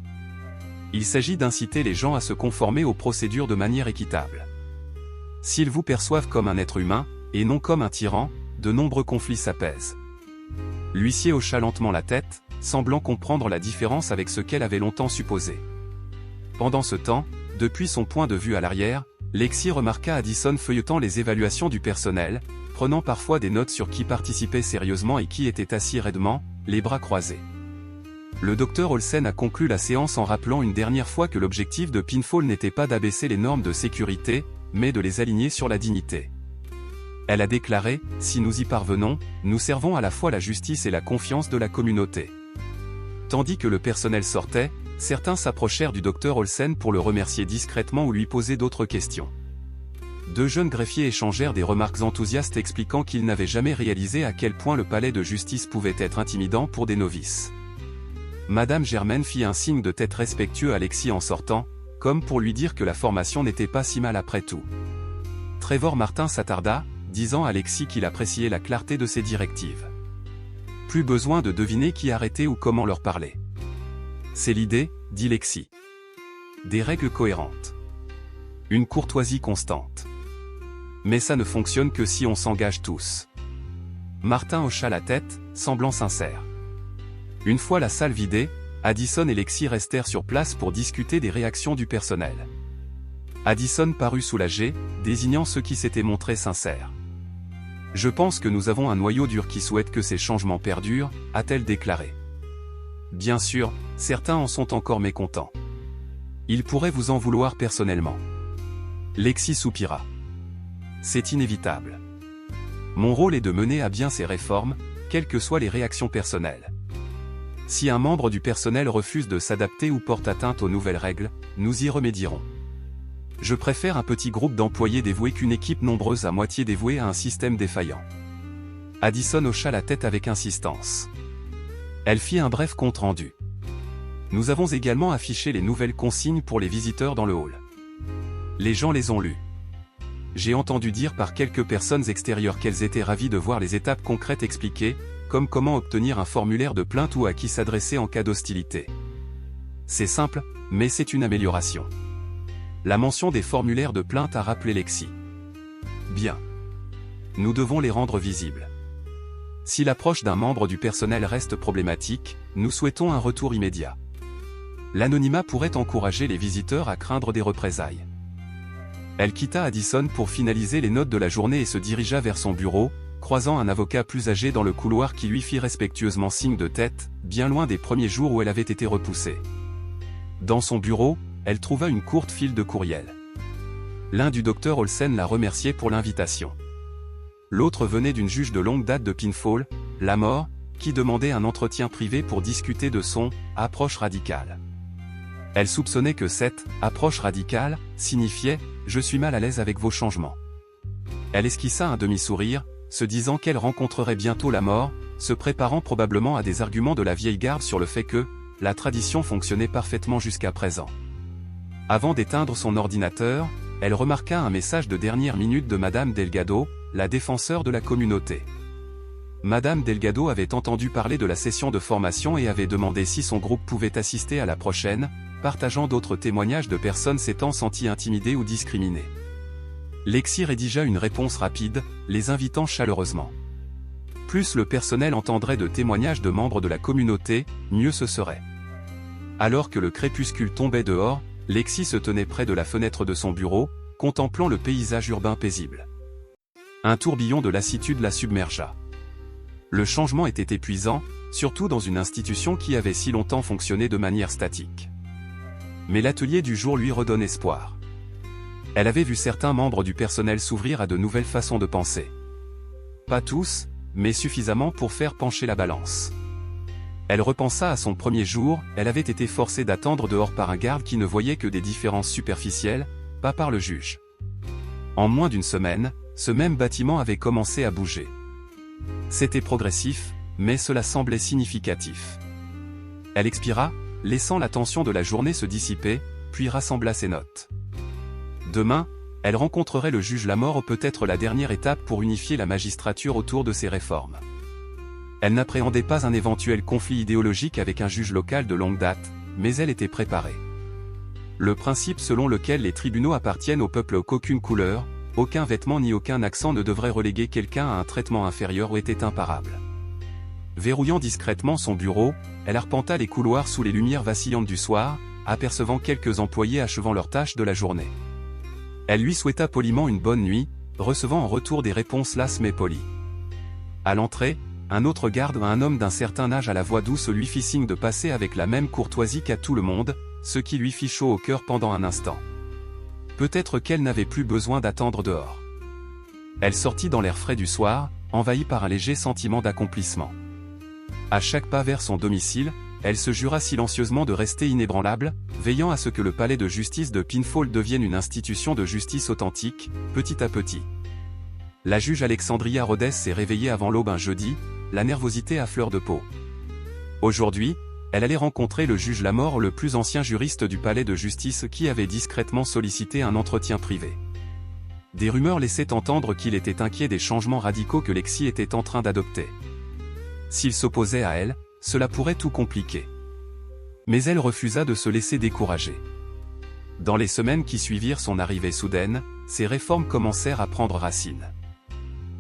Il s'agit d'inciter les gens à se conformer aux procédures de manière équitable. S'ils vous perçoivent comme un être humain, et non comme un tyran, de nombreux conflits s'apaisent. L'huissier hocha lentement la tête, semblant comprendre la différence avec ce qu'elle avait longtemps supposé. Pendant ce temps, depuis son point de vue à l'arrière, Lexi remarqua Addison feuilletant les évaluations du personnel, prenant parfois des notes sur qui participait sérieusement et qui était assis raidement, les bras croisés. Le Dr Olsen a conclu la séance en rappelant une dernière fois que l'objectif de Pinfall n'était pas d'abaisser les normes de sécurité, mais de les aligner sur la dignité. Elle a déclaré « Si nous y parvenons, nous servons à la fois la justice et la confiance de la communauté ». Tandis que le personnel sortait, certains s'approchèrent du Dr Olsen pour le remercier discrètement ou lui poser d'autres questions. Deux jeunes greffiers échangèrent des remarques enthousiastes expliquant qu'ils n'avaient jamais réalisé à quel point le palais de justice pouvait être intimidant pour des novices. Madame Germaine fit un signe de tête respectueux à Lexi en sortant, comme pour lui dire que la formation n'était pas si mal après tout. Trevor Martin s'attarda, disant à Lexi qu'il appréciait la clarté de ses directives. Plus besoin de deviner qui arrêter ou comment leur parler. C'est l'idée, dit Lexi. Des règles cohérentes. Une courtoisie constante. Mais ça ne fonctionne que si on s'engage tous. Martin hocha la tête, semblant sincère. Une fois la salle vidée, Addison et Lexi restèrent sur place pour discuter des réactions du personnel. Addison parut soulagé, désignant ceux qui s'étaient montrés sincères. « Je pense que nous avons un noyau dur qui souhaite que ces changements perdurent », a-t-elle déclaré. Bien sûr, certains en sont encore mécontents. Ils pourraient vous en vouloir personnellement. Lexi soupira. C'est inévitable. Mon rôle est de mener à bien ces réformes, quelles que soient les réactions personnelles. Si un membre du personnel refuse de s'adapter ou porte atteinte aux nouvelles règles, nous y remédierons. Je préfère un petit groupe d'employés dévoués qu'une équipe nombreuse à moitié dévouée à un système défaillant. Addison hocha la tête avec insistance. Elle fit un bref compte-rendu. Nous avons également affiché les nouvelles consignes pour les visiteurs dans le hall. Les gens les ont lues. J'ai entendu dire par quelques personnes extérieures qu'elles étaient ravies de voir les étapes concrètes expliquées, comme comment obtenir un formulaire de plainte ou à qui s'adresser en cas d'hostilité. C'est simple, mais c'est une amélioration. La mention des formulaires de plainte a rappelé Lexi. Bien. Nous devons les rendre visibles. Si l'approche d'un membre du personnel reste problématique, nous souhaitons un retour immédiat. L'anonymat pourrait encourager les visiteurs à craindre des représailles. Elle quitta Addison pour finaliser les notes de la journée et se dirigea vers son bureau, croisant un avocat plus âgé dans le couloir qui lui fit respectueusement signe de tête, bien loin des premiers jours où elle avait été repoussée. Dans son bureau, elle trouva une courte file de courriels. L'un du docteur Olsen la remerciait pour l'invitation. L'autre venait d'une juge de longue date de Pinfall, Lamore, qui demandait un entretien privé pour discuter de son « approche radicale ». Elle soupçonnait que cette « approche radicale » signifiait « je suis mal à l'aise avec vos changements ». Elle esquissa un demi-sourire, se disant qu'elle rencontrerait bientôt la mort, se préparant probablement à des arguments de la vieille garde sur le fait que la tradition fonctionnait parfaitement jusqu'à présent. Avant d'éteindre son ordinateur, elle remarqua un message de dernière minute de Madame Delgado, la défenseure de la communauté. Madame Delgado avait entendu parler de la session de formation et avait demandé si son groupe pouvait assister à la prochaine, partageant d'autres témoignages de personnes s'étant senties intimidées ou discriminées. Lexi rédigea une réponse rapide, les invitant chaleureusement. Plus le personnel entendrait de témoignages de membres de la communauté, mieux ce serait. Alors que le crépuscule tombait dehors, Lexi se tenait près de la fenêtre de son bureau, contemplant le paysage urbain paisible. Un tourbillon de lassitude la submergea. Le changement était épuisant, surtout dans une institution qui avait si longtemps fonctionné de manière statique. Mais l'atelier du jour lui redonne espoir. Elle avait vu certains membres du personnel s'ouvrir à de nouvelles façons de penser. Pas tous, mais suffisamment pour faire pencher la balance. Elle repensa à son premier jour, elle avait été forcée d'attendre dehors par un garde qui ne voyait que des différences superficielles, pas par le juge. En moins d'une semaine, ce même bâtiment avait commencé à bouger. C'était progressif, mais cela semblait significatif. Elle expira, laissant la tension de la journée se dissiper, puis rassembla ses notes. Demain, elle rencontrerait le juge Lamore, peut-être la dernière étape pour unifier la magistrature autour de ces réformes. Elle n'appréhendait pas un éventuel conflit idéologique avec un juge local de longue date, mais elle était préparée. Le principe selon lequel les tribunaux appartiennent au peuple qu'aucune couleur, aucun vêtement ni aucun accent ne devrait reléguer quelqu'un à un traitement inférieur était imparable. Verrouillant discrètement son bureau, elle arpenta les couloirs sous les lumières vacillantes du soir, apercevant quelques employés achevant leurs tâches de la journée. Elle lui souhaita poliment une bonne nuit, recevant en retour des réponses lasses mais polies. À l'entrée, un autre garde, un homme d'un certain âge à la voix douce, lui fit signe de passer avec la même courtoisie qu'à tout le monde, ce qui lui fit chaud au cœur pendant un instant. Peut-être qu'elle n'avait plus besoin d'attendre dehors. Elle sortit dans l'air frais du soir, envahie par un léger sentiment d'accomplissement. À chaque pas vers son domicile, elle se jura silencieusement de rester inébranlable, veillant à ce que le palais de justice de Pinfall devienne une institution de justice authentique, petit à petit. La juge Alexandria Rhodes s'est réveillée avant l'aube un jeudi, la nervosité à fleur de peau. Aujourd'hui, elle allait rencontrer le juge Lamore, le plus ancien juriste du palais de justice qui avait discrètement sollicité un entretien privé. Des rumeurs laissaient entendre qu'il était inquiet des changements radicaux que Lexi était en train d'adopter. S'il s'opposait à elle, cela pourrait tout compliquer. Mais elle refusa de se laisser décourager. Dans les semaines qui suivirent son arrivée soudaine, ces réformes commencèrent à prendre racine.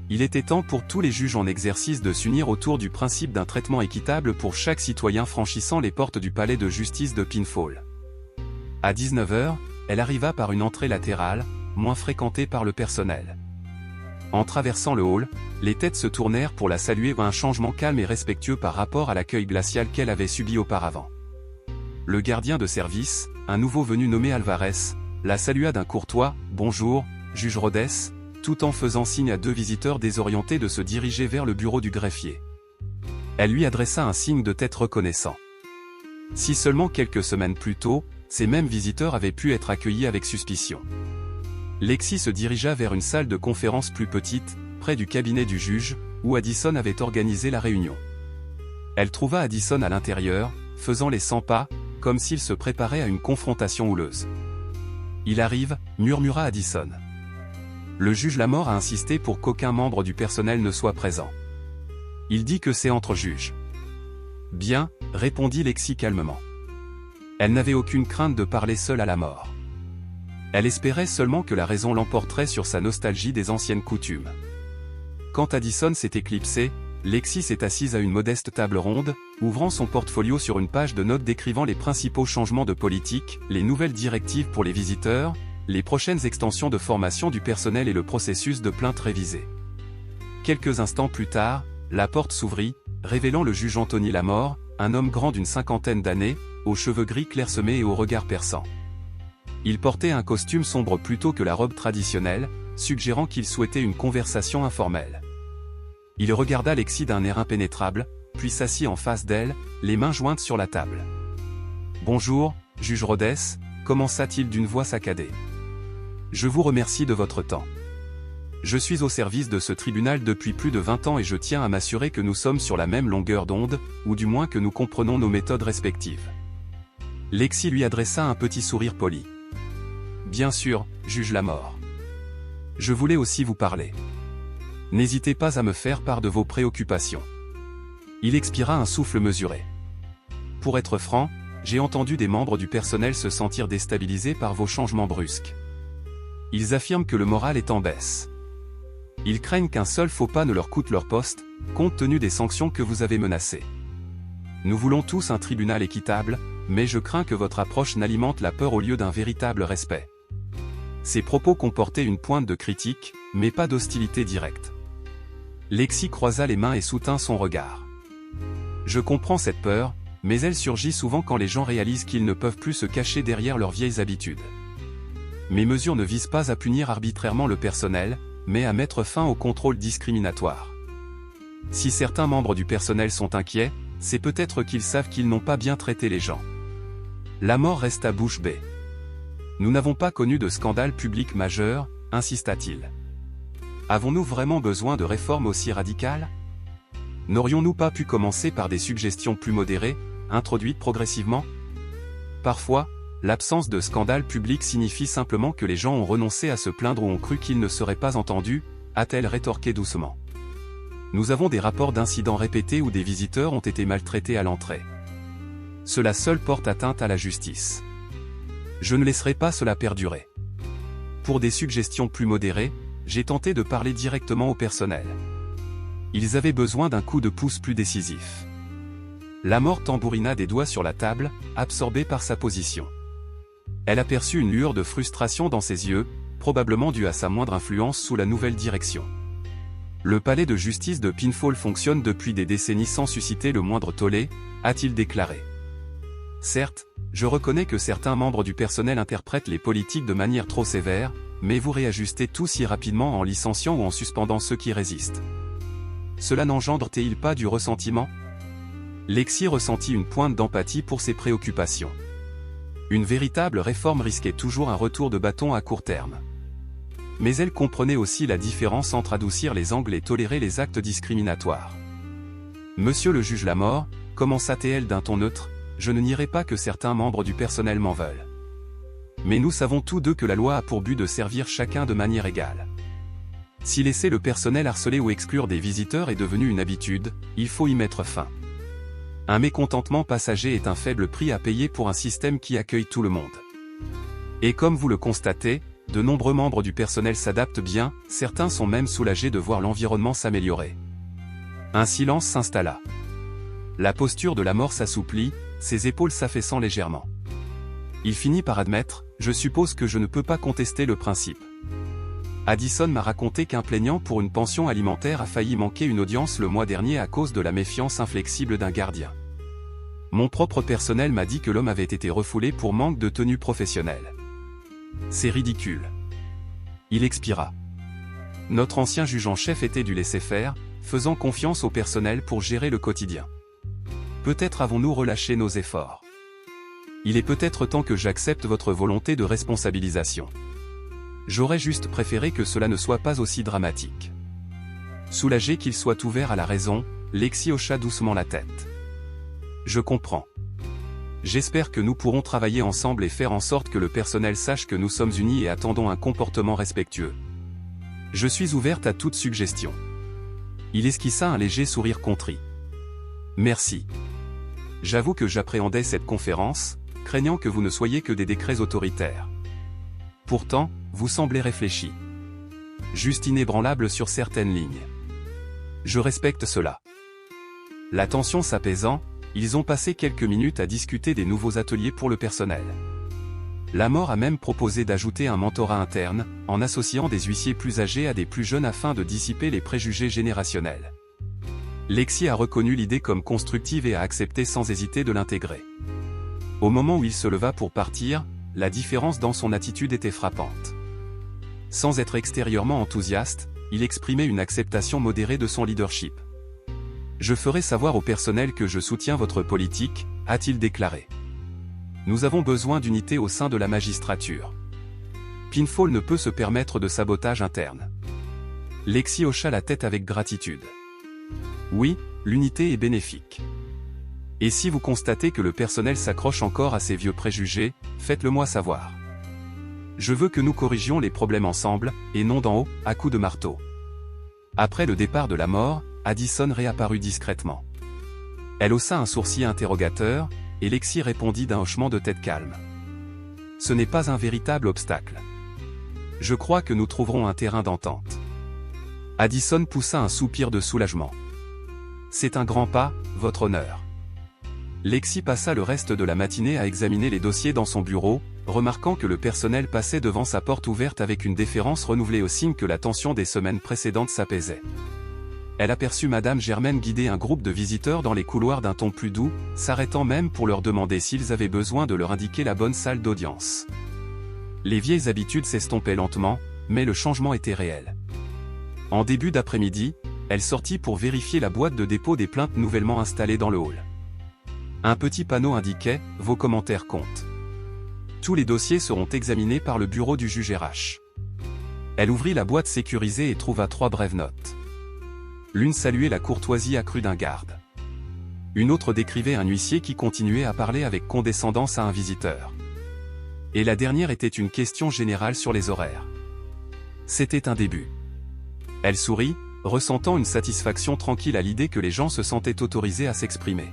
Il était temps pour tous les juges en exercice de s'unir autour du principe d'un traitement équitable pour chaque citoyen franchissant les portes du palais de justice de Pinfall. À 19h, elle arriva par une entrée latérale, moins fréquentée par le personnel. En traversant le hall, les têtes se tournèrent pour la saluer, un changement calme et respectueux par rapport à l'accueil glacial qu'elle avait subi auparavant. Le gardien de service, un nouveau venu nommé Alvarez, la salua d'un courtois « Bonjour, juge Rhodes », tout en faisant signe à deux visiteurs désorientés de se diriger vers le bureau du greffier. Elle lui adressa un signe de tête reconnaissant. Si seulement quelques semaines plus tôt, ces mêmes visiteurs avaient pu être accueillis avec suspicion. Lexi se dirigea vers une salle de conférence plus petite, près du cabinet du juge, où Addison avait organisé la réunion. Elle trouva Addison à l'intérieur, faisant les 100 pas, comme s'il se préparait à une confrontation houleuse. « Il arrive », murmura Addison. Le juge Lamort a insisté pour qu'aucun membre du personnel ne soit présent. Il dit que c'est entre juges. « Bien », répondit Lexi calmement. Elle n'avait aucune crainte de parler seule à Lamort. Elle espérait seulement que la raison l'emporterait sur sa nostalgie des anciennes coutumes. Quand Addison s'est éclipsée, Lexi s'est assise à une modeste table ronde, ouvrant son portfolio sur une page de notes décrivant les principaux changements de politique, les nouvelles directives pour les visiteurs, les prochaines extensions de formation du personnel et le processus de plainte révisé. Quelques instants plus tard, la porte s'ouvrit, révélant le juge Anthony Lamort, un homme grand d'une 50aine d'années, aux cheveux gris clairsemés et au regard perçant. Il portait un costume sombre plutôt que la robe traditionnelle, suggérant qu'il souhaitait une conversation informelle. Il regarda Lexi d'un air impénétrable, puis s'assit en face d'elle, les mains jointes sur la table. « Bonjour, juge Rhodes », commença-t-il d'une voix saccadée. « Je vous remercie de votre temps. Je suis au service de ce tribunal depuis plus de 20 ans et je tiens à m'assurer que nous sommes sur la même longueur d'onde, ou du moins que nous comprenons nos méthodes respectives. » Lexi lui adressa un petit sourire poli. « Bien sûr, juge Lamort. Je voulais aussi vous parler. N'hésitez pas à me faire part de vos préoccupations. » Il expira un souffle mesuré. « Pour être franc, j'ai entendu des membres du personnel se sentir déstabilisés par vos changements brusques. Ils affirment que le moral est en baisse. Ils craignent qu'un seul faux pas ne leur coûte leur poste, compte tenu des sanctions que vous avez menacées. Nous voulons tous un tribunal équitable, mais je crains que votre approche n'alimente la peur au lieu d'un véritable respect. » Ces propos comportaient une pointe de critique, mais pas d'hostilité directe. Lexi croisa les mains et soutint son regard. « Je comprends cette peur, mais elle surgit souvent quand les gens réalisent qu'ils ne peuvent plus se cacher derrière leurs vieilles habitudes. Mes mesures ne visent pas à punir arbitrairement le personnel, mais à mettre fin au contrôle discriminatoire. Si certains membres du personnel sont inquiets, c'est peut-être qu'ils savent qu'ils n'ont pas bien traité les gens. » Lamort resta bouche bée. « Nous n'avons pas connu de scandale public majeur, » insista-t-il. « Avons-nous vraiment besoin de réformes aussi radicales? N'aurions-nous pas pu commencer par des suggestions plus modérées, introduites progressivement? Parfois, l'absence de scandale public signifie simplement que les gens ont renoncé à se plaindre ou ont cru qu'ils ne seraient pas entendus, » a-t-elle rétorqué doucement. « Nous avons des rapports d'incidents répétés où des visiteurs ont été maltraités à l'entrée. Cela seul porte atteinte à la justice. Je ne laisserai pas cela perdurer. Pour des suggestions plus modérées, j'ai tenté de parler directement au personnel. Ils avaient besoin d'un coup de pouce plus décisif. » Lamort tambourina des doigts sur la table, absorbée par sa position. Elle aperçut une lueur de frustration dans ses yeux, probablement due à sa moindre influence sous la nouvelle direction. Le palais de justice de Pinfall fonctionne depuis des décennies sans susciter le moindre tollé, a-t-il déclaré. Certes, je reconnais que certains membres du personnel interprètent les politiques de manière trop sévère, mais vous réajustez tout si rapidement en licenciant ou en suspendant ceux qui résistent. Cela n'engendre-t-il pas du ressentiment? Lexi ressentit une pointe d'empathie pour ses préoccupations. Une véritable réforme risquait toujours un retour de bâton à court terme. Mais elle comprenait aussi la différence entre adoucir les angles et tolérer les actes discriminatoires. « Monsieur le juge Lamort, » commença-t-elle d'un ton neutre, « je ne nierai pas que certains membres du personnel m'en veulent. Mais nous savons tous deux que la loi a pour but de servir chacun de manière égale. Si laisser le personnel harceler ou exclure des visiteurs est devenu une habitude, il faut y mettre fin. Un mécontentement passager est un faible prix à payer pour un système qui accueille tout le monde. Et comme vous le constatez, de nombreux membres du personnel s'adaptent bien, certains sont même soulagés de voir l'environnement s'améliorer. » Un silence s'installa. La posture de Lamort s'assouplit, ses épaules s'affaissant légèrement. Il finit par admettre, « Je suppose que je ne peux pas contester le principe. Addison m'a raconté qu'un plaignant pour une pension alimentaire a failli manquer une audience le mois dernier à cause de la méfiance inflexible d'un gardien. Mon propre personnel m'a dit que l'homme avait été refoulé pour manque de tenue professionnelle. C'est ridicule. » Il expira. Notre ancien juge en chef était du laisser-faire, faisant confiance au personnel pour gérer le quotidien. Peut-être avons-nous relâché nos efforts. Il est peut-être temps que j'accepte votre volonté de responsabilisation. J'aurais juste préféré que cela ne soit pas aussi dramatique. Soulagé qu'il soit ouvert à la raison, Lexi hocha doucement la tête. Je comprends. J'espère que nous pourrons travailler ensemble et faire en sorte que le personnel sache que nous sommes unis et attendons un comportement respectueux. Je suis ouverte à toute suggestion. Il esquissa un léger sourire contrit. Merci. J'avoue que j'appréhendais cette conférence, craignant que vous ne soyez que des décrets autoritaires. Pourtant, vous semblez réfléchi. Juste inébranlable sur certaines lignes. Je respecte cela. La tension s'apaisant, ils ont passé quelques minutes à discuter des nouveaux ateliers pour le personnel. Lamor a même proposé d'ajouter un mentorat interne, en associant des huissiers plus âgés à des plus jeunes afin de dissiper les préjugés générationnels. Lexi a reconnu l'idée comme constructive et a accepté sans hésiter de l'intégrer. Au moment où il se leva pour partir, la différence dans son attitude était frappante. Sans être extérieurement enthousiaste, il exprimait une acceptation modérée de son leadership. « Je ferai savoir au personnel que je soutiens votre politique », a-t-il déclaré. « Nous avons besoin d'unité au sein de la magistrature. Pinfall ne peut se permettre de sabotage interne. » Lexi hocha la tête avec gratitude. « Oui, l'unité est bénéfique. Et si vous constatez que le personnel s'accroche encore à ses vieux préjugés, faites-le moi savoir. Je veux que nous corrigions les problèmes ensemble, et non d'en haut, à coups de marteau. » Après le départ de Lamor, Addison réapparut discrètement. Elle haussa un sourcil interrogateur, et Lexi répondit d'un hochement de tête calme. « Ce n'est pas un véritable obstacle. Je crois que nous trouverons un terrain d'entente. » Addison poussa un soupir de soulagement. « C'est un grand pas, votre honneur. » Lexi passa le reste de la matinée à examiner les dossiers dans son bureau, remarquant que le personnel passait devant sa porte ouverte avec une déférence renouvelée au signe que la tension des semaines précédentes s'apaisait. Elle aperçut Madame Germaine guider un groupe de visiteurs dans les couloirs d'un ton plus doux, s'arrêtant même pour leur demander s'ils avaient besoin de leur indiquer la bonne salle d'audience. Les vieilles habitudes s'estompaient lentement, mais le changement était réel. En début d'après-midi, elle sortit pour vérifier la boîte de dépôt des plaintes nouvellement installée dans le hall. Un petit panneau indiquait « Vos commentaires comptent. Tous les dossiers seront examinés par le bureau du juge RH. » Elle ouvrit la boîte sécurisée et trouva 3 brèves notes. L'une saluait la courtoisie accrue d'un garde. Une autre décrivait un huissier qui continuait à parler avec condescendance à un visiteur. Et la dernière était une question générale sur les horaires. C'était un début. Elle sourit, ressentant une satisfaction tranquille à l'idée que les gens se sentaient autorisés à s'exprimer.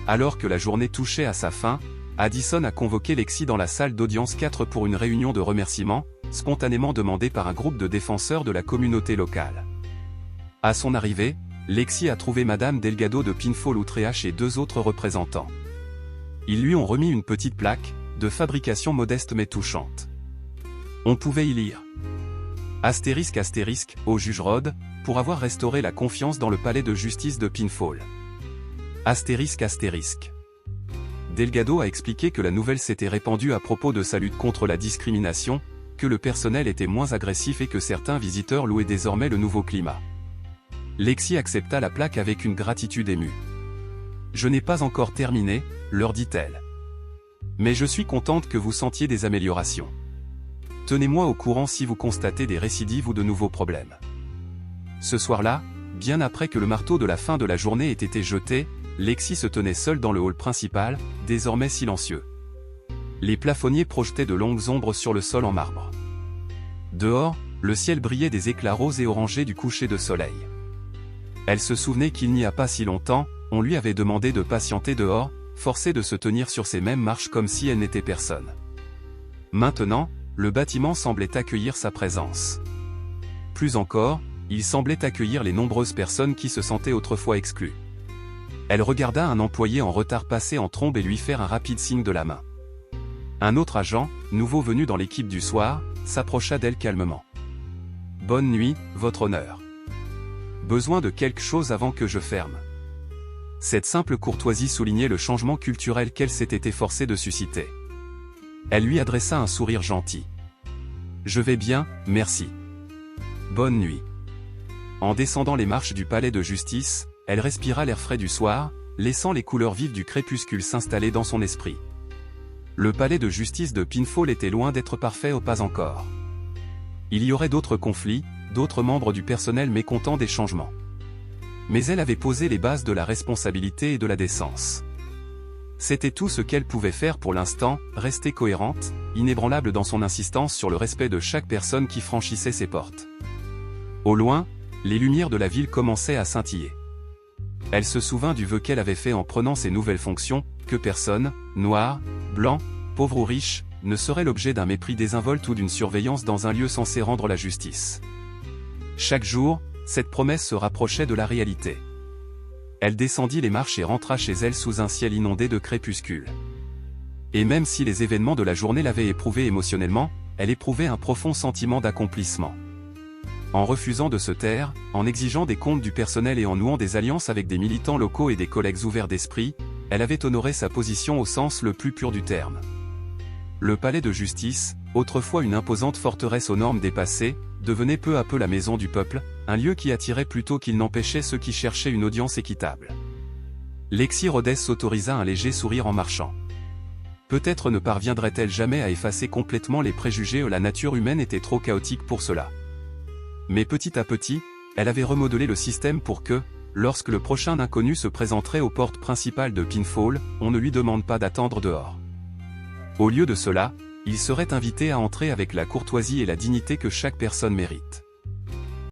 Alors que la journée touchait à sa fin, Addison a convoqué Lexi dans la salle d'audience 4 pour une réunion de remerciements, spontanément demandée par un groupe de défenseurs de la communauté locale. À son arrivée, Lexi a trouvé Madame Delgado de Pinfall Outreach et 2 autres représentants. Ils lui ont remis une petite plaque, de fabrication modeste mais touchante. On pouvait y lire *** au juge Rod, pour avoir restauré la confiance dans le palais de justice de Pinfall. ***. Delgado a expliqué que la nouvelle s'était répandue à propos de sa lutte contre la discrimination, que le personnel était moins agressif et que certains visiteurs louaient désormais le nouveau climat. Lexi accepta la plaque avec une gratitude émue. « Je n'ai pas encore terminé, leur dit-elle. Mais je suis contente que vous sentiez des améliorations. Tenez-moi au courant si vous constatez des récidives ou de nouveaux problèmes. » Ce soir-là, bien après que le marteau de la fin de la journée ait été jeté, Lexi se tenait seule dans le hall principal, désormais silencieux. Les plafonniers projetaient de longues ombres sur le sol en marbre. Dehors, le ciel brillait des éclats roses et orangés du coucher de soleil. Elle se souvenait qu'il n'y a pas si longtemps, on lui avait demandé de patienter dehors, forcée de se tenir sur ces mêmes marches comme si elle n'était personne. Maintenant, le bâtiment semblait accueillir sa présence. Plus encore, il semblait accueillir les nombreuses personnes qui se sentaient autrefois exclues. Elle regarda un employé en retard passer en trombe et lui faire un rapide signe de la main. Un autre agent, nouveau venu dans l'équipe du soir, s'approcha d'elle calmement. « Bonne nuit, votre honneur. Besoin de quelque chose avant que je ferme. » Cette simple courtoisie soulignait le changement culturel qu'elle s'était efforcée de susciter. Elle lui adressa un sourire gentil. « Je vais bien, merci. Bonne nuit. » En descendant les marches du palais de justice, elle respira l'air frais du soir, laissant les couleurs vives du crépuscule s'installer dans son esprit. Le palais de justice de Pinfall était loin d'être parfait ou pas encore. Il y aurait d'autres conflits, d'autres membres du personnel mécontents des changements. Mais elle avait posé les bases de la responsabilité et de la décence. C'était tout ce qu'elle pouvait faire pour l'instant, rester cohérente, inébranlable dans son insistance sur le respect de chaque personne qui franchissait ses portes. Au loin, les lumières de la ville commençaient à scintiller. Elle se souvint du vœu qu'elle avait fait en prenant ses nouvelles fonctions, que personne, noir, blanc, pauvre ou riche, ne serait l'objet d'un mépris désinvolte ou d'une surveillance dans un lieu censé rendre la justice. Chaque jour, cette promesse se rapprochait de la réalité. Elle descendit les marches et rentra chez elle sous un ciel inondé de crépuscule. Et même si les événements de la journée l'avaient éprouvée émotionnellement, elle éprouvait un profond sentiment d'accomplissement. En refusant de se taire, en exigeant des comptes du personnel et en nouant des alliances avec des militants locaux et des collègues ouverts d'esprit, elle avait honoré sa position au sens le plus pur du terme. Le palais de justice, autrefois une imposante forteresse aux normes dépassées, devenait peu à peu la maison du peuple, un lieu qui attirait plutôt qu'il n'empêchait ceux qui cherchaient une audience équitable. Lexi Rhodes s'autorisa un léger sourire en marchant. Peut-être ne parviendrait-elle jamais à effacer complètement les préjugés où la nature humaine était trop chaotique pour cela. Mais petit à petit, elle avait remodelé le système pour que, lorsque le prochain inconnu se présenterait aux portes principales de Pinfall, on ne lui demande pas d'attendre dehors. Au lieu de cela, il serait invité à entrer avec la courtoisie et la dignité que chaque personne mérite.